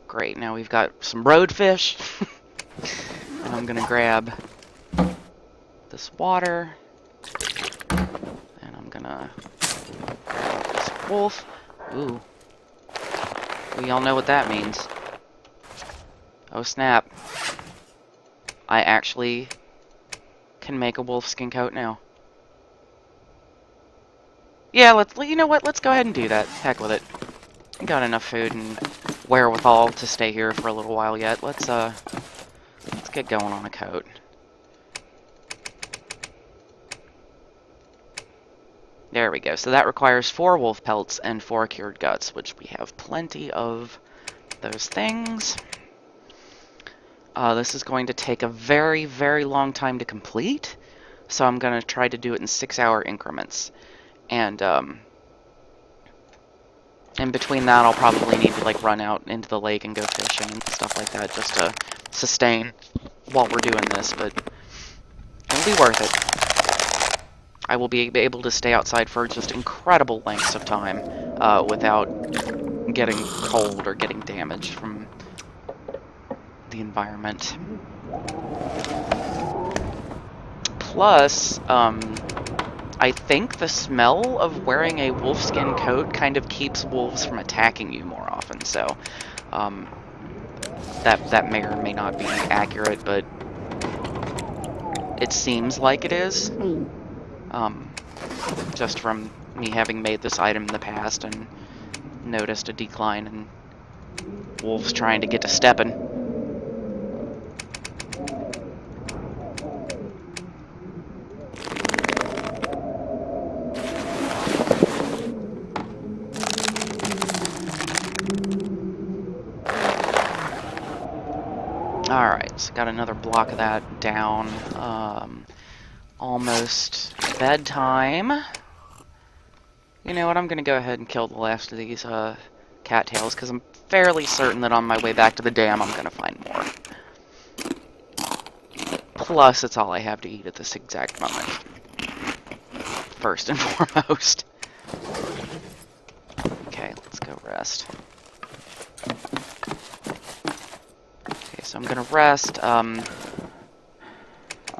Great, now we've got some roadfish. And I'm gonna grab this water. And I'm gonna grab this wolf. Ooh. We all know what that means. Oh snap. I actually can make a wolfskin coat now. Yeah, you know what, let's go ahead and do that. Heck with it. I got enough food and wherewithal to stay here for a little while yet. Let's get going on a coat. There we go. So that requires 4 wolf pelts and 4 cured guts, which we have plenty of those things. This is going to take a very, very long time to complete, so I'm going to try to do it in 6-hour increments. And in between that, I'll probably need to like run out into the lake and go fishing and stuff like that just to sustain while we're doing this, but it'll be worth it. I will be able to stay outside for just incredible lengths of time without getting cold or getting damaged from the environment. Plus, I think the smell of wearing a wolfskin coat kind of keeps wolves from attacking you more often, so that may or may not be accurate, but it seems like it is. Just from me having made this item in the past and noticed a decline in wolves trying to get to stepping. Alright, so got another block of that down. Almost bedtime. You know what, I'm gonna go ahead and kill the last of these cattails, because I'm fairly certain that on my way back to the dam I'm gonna find more. Plus, it's all I have to eat at this exact moment. First and foremost. Okay, let's go rest. Okay, so I'm gonna rest.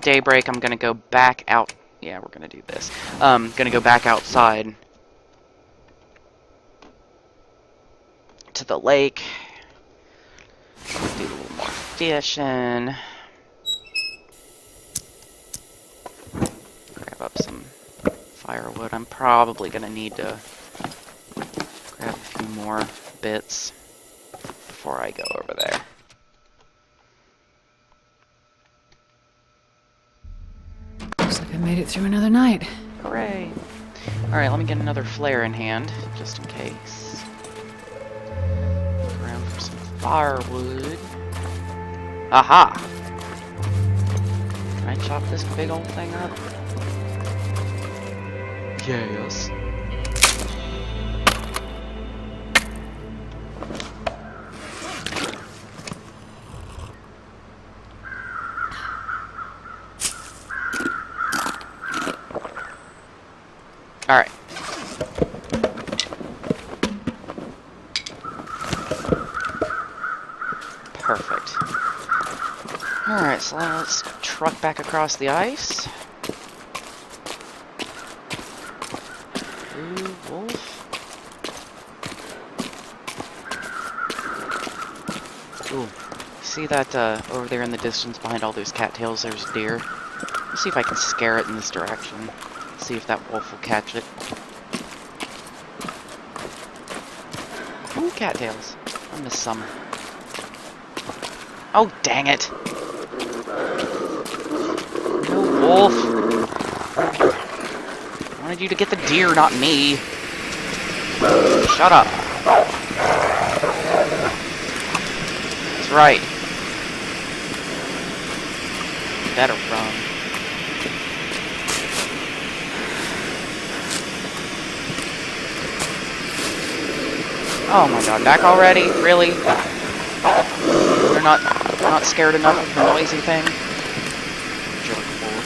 Daybreak, I'm gonna go back out. Yeah, we're gonna do this. Gonna go back outside to the lake. Do a little more fishing. Grab up some firewood. I'm probably gonna need to grab a few more bits before I go over there. Looks like I made it through another night. Hooray! Alright, let me get another flare in hand, just in case. Look around for some firewood. Aha! Can I chop this big old thing up? Yes. Alright. Perfect. Alright, so let's truck back across the ice. Ooh, wolf. Ooh. See that over there in the distance behind all those cattails, there's deer. Let's see if I can scare it in this direction. See if that wolf will catch it. Ooh, cattails. I missed some. Oh, dang it! No, wolf! I wanted you to get the deer, not me. Shut up. That's right. Better run. Oh my god, back already? Really? They're not scared enough of the noisy thing? Jerk wolf.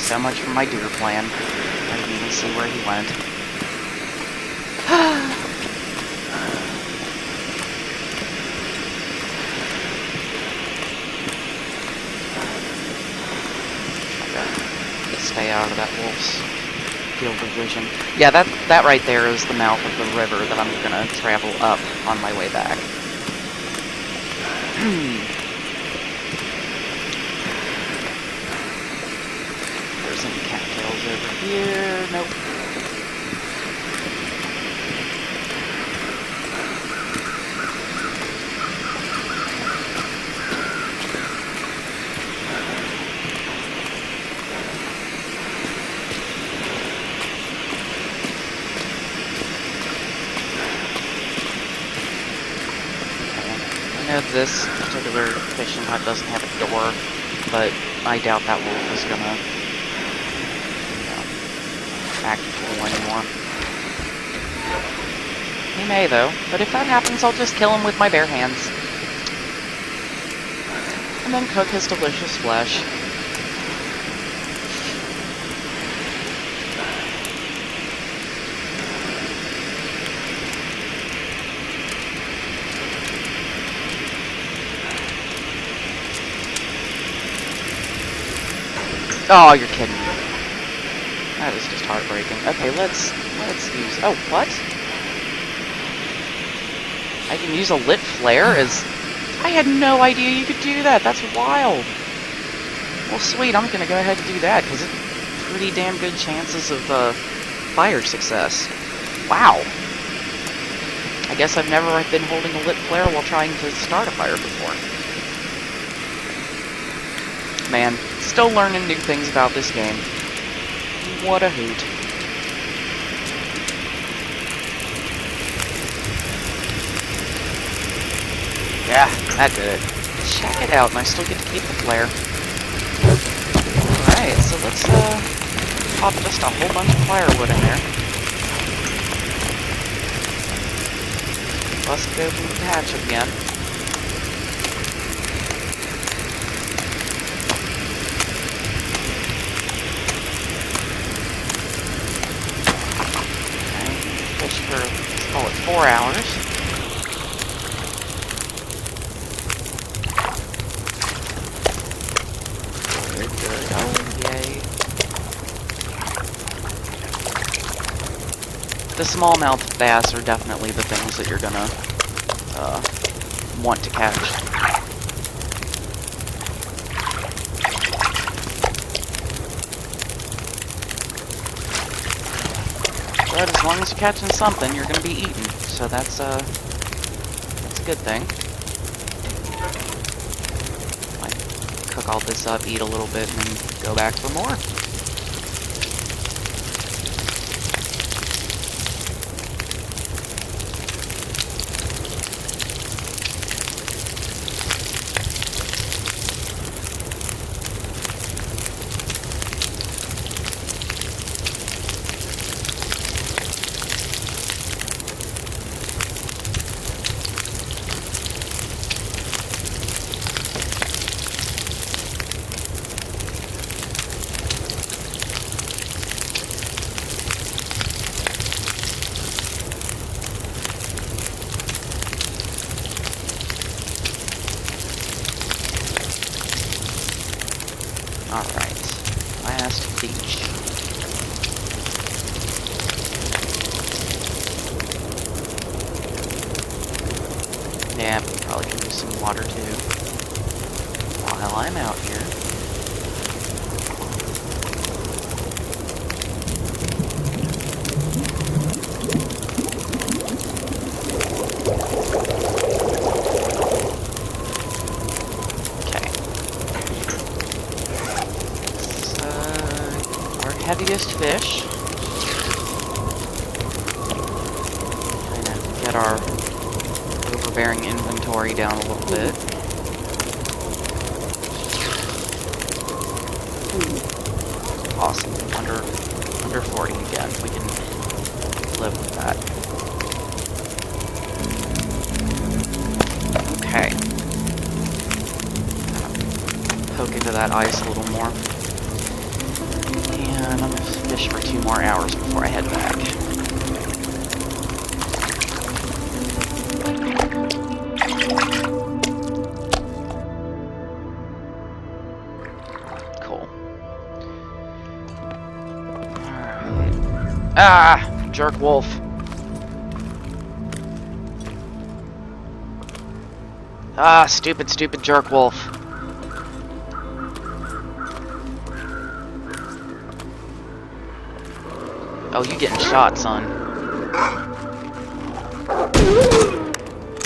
So much for my deer plan. I didn't even see where he went. Stay out of that wolf's field of vision. Yeah, that right there is the mouth of the river that I'm gonna travel up on my way back. There's some cattails over here. Nope. This particular fishing hut doesn't have a door, but I doubt that wolf is gonna act a fool anymore. He may, though, but if that happens, I'll just kill him with my bare hands. And then cook his delicious flesh. Oh, you're kidding me. That is just heartbreaking. Okay, let's use... Oh, what? I can use a lit flare as... I had no idea you could do that. That's wild. Well, sweet. I'm gonna go ahead and do that, because it's pretty damn good chances of fire success. Wow. I guess I've never been holding a lit flare while trying to start a fire before. Man, still learning new things about this game. What a hoot. Yeah, that did it. Check it out, and I still get to keep the flare. Alright, so let's pop just a whole bunch of firewood in there. Bust it open the hatch again. For, let's call it 4 hours. Good, good. Oh, yay. the smallmouth bass are definitely the things that you're gonna want to catch. But as long as you're catching something, you're gonna be eating. So that's a good thing. Might cook all this up, eat a little bit, and then go back for more. Alright, last beach. Yeah, probably can use some water too. While I'm out here. Heaviest fish. Trying to get our overbearing inventory down a little bit. Awesome. Under 40 again. We can live with that. Okay. Poke into that ice a little more. And I'm gonna fish for 2 more hours before I head back. Cool. Alright. Ah! Jerk wolf. Ah, stupid jerk wolf. Oh, you getting shot, son.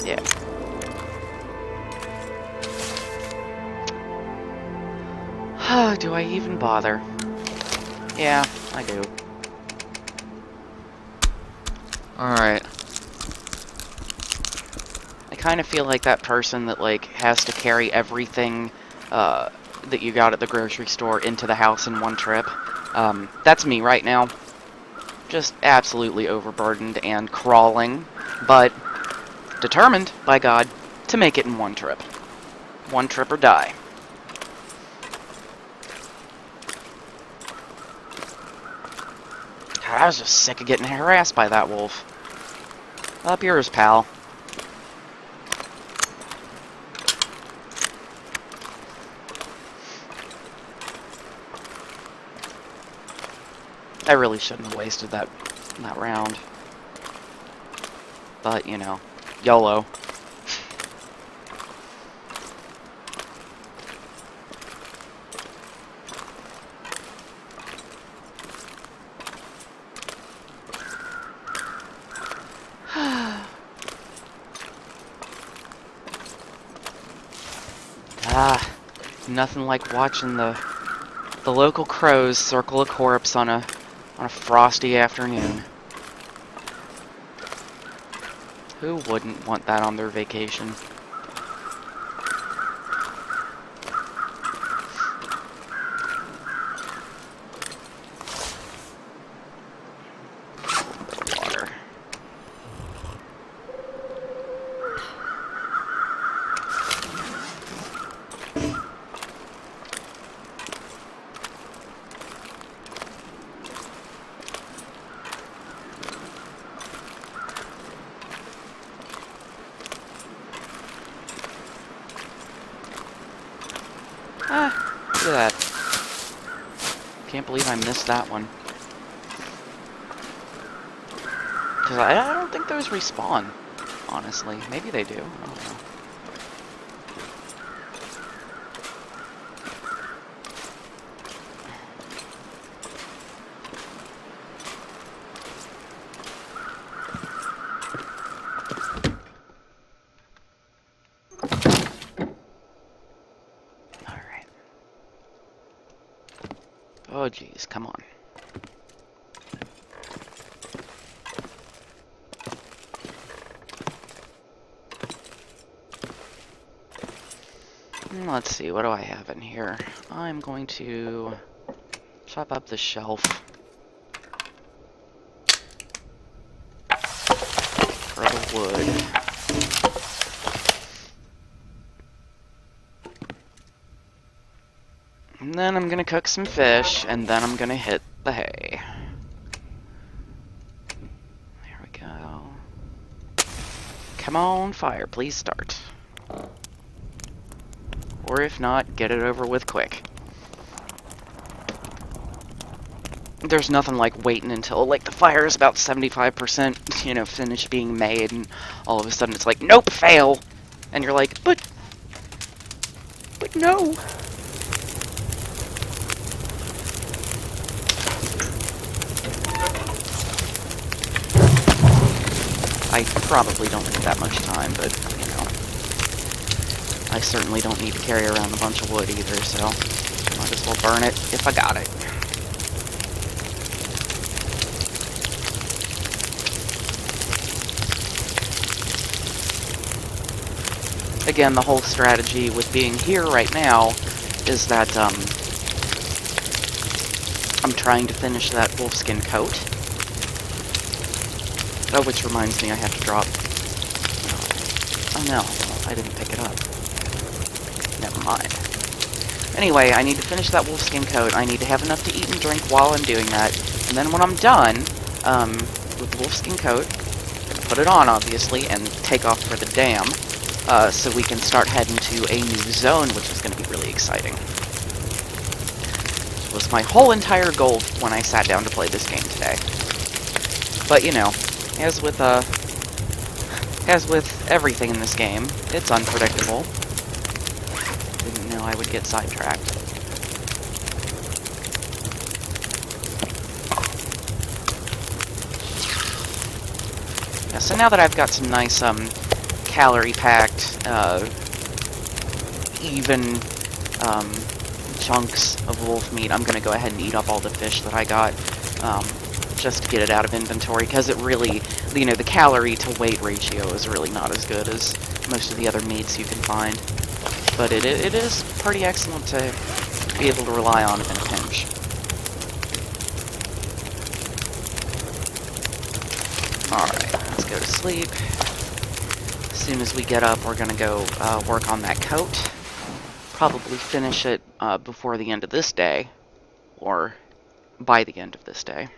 Yeah. Do I even bother? Yeah, I do. Alright. I kind of feel like that person that, like, has to carry everything, that you got at the grocery store into the house in one trip. That's me right now. Just absolutely overburdened and crawling, but determined, by God, to make it in one trip. One trip or die. God, I was just sick of getting harassed by that wolf. Up yours, pal. I really shouldn't have wasted that round. But, you know, YOLO. Nothing like watching the local crows circle a corpse on a frosty afternoon. Who wouldn't want that on their vacation? Water. Look at that. Can't believe I missed that one. because I don't think those respawn, honestly. Maybe they do. I don't know. Alright. Oh, geez, come on. Let's see, what do I have in here? I'm going to chop up the shelf for the wood. And then I'm gonna cook some fish, and then I'm gonna hit the hay. There we go. Come on, fire, please start. Or if not, get it over with quick. There's nothing like waiting until, like, the fire is about 75%, you know, finished being made, and all of a sudden it's like, nope, fail! And you're like, but no! I probably don't need that much time, but, you know, I certainly don't need to carry around a bunch of wood either, so might as well burn it if I got it. Again, the whole strategy with being here right now is that I'm trying to finish that wolfskin coat. Oh, which reminds me I have to drop... Oh no, I didn't pick it up. Never mind. Anyway, I need to finish that wolfskin coat. I need to have enough to eat and drink while I'm doing that. And then when I'm done with the wolfskin coat, I'm going to put it on, obviously, and take off for the dam. So we can start heading to a new zone, which is going to be really exciting. This was my whole entire goal when I sat down to play this game today. But, you know, as with everything in this game, it's unpredictable. Didn't know I would get sidetracked. Yeah, so now that I've got some nice, calorie-packed, even chunks of wolf meat, I'm going to go ahead and eat up all the fish that I got, just to get it out of inventory, because it really, you know, the calorie to weight ratio is really not as good as most of the other meats you can find. But it is pretty excellent to be able to rely on in a pinch. Alright, let's go to sleep. As soon as we get up, we're going to go work on that coat. Probably finish it before the end of this day, or by the end of this day.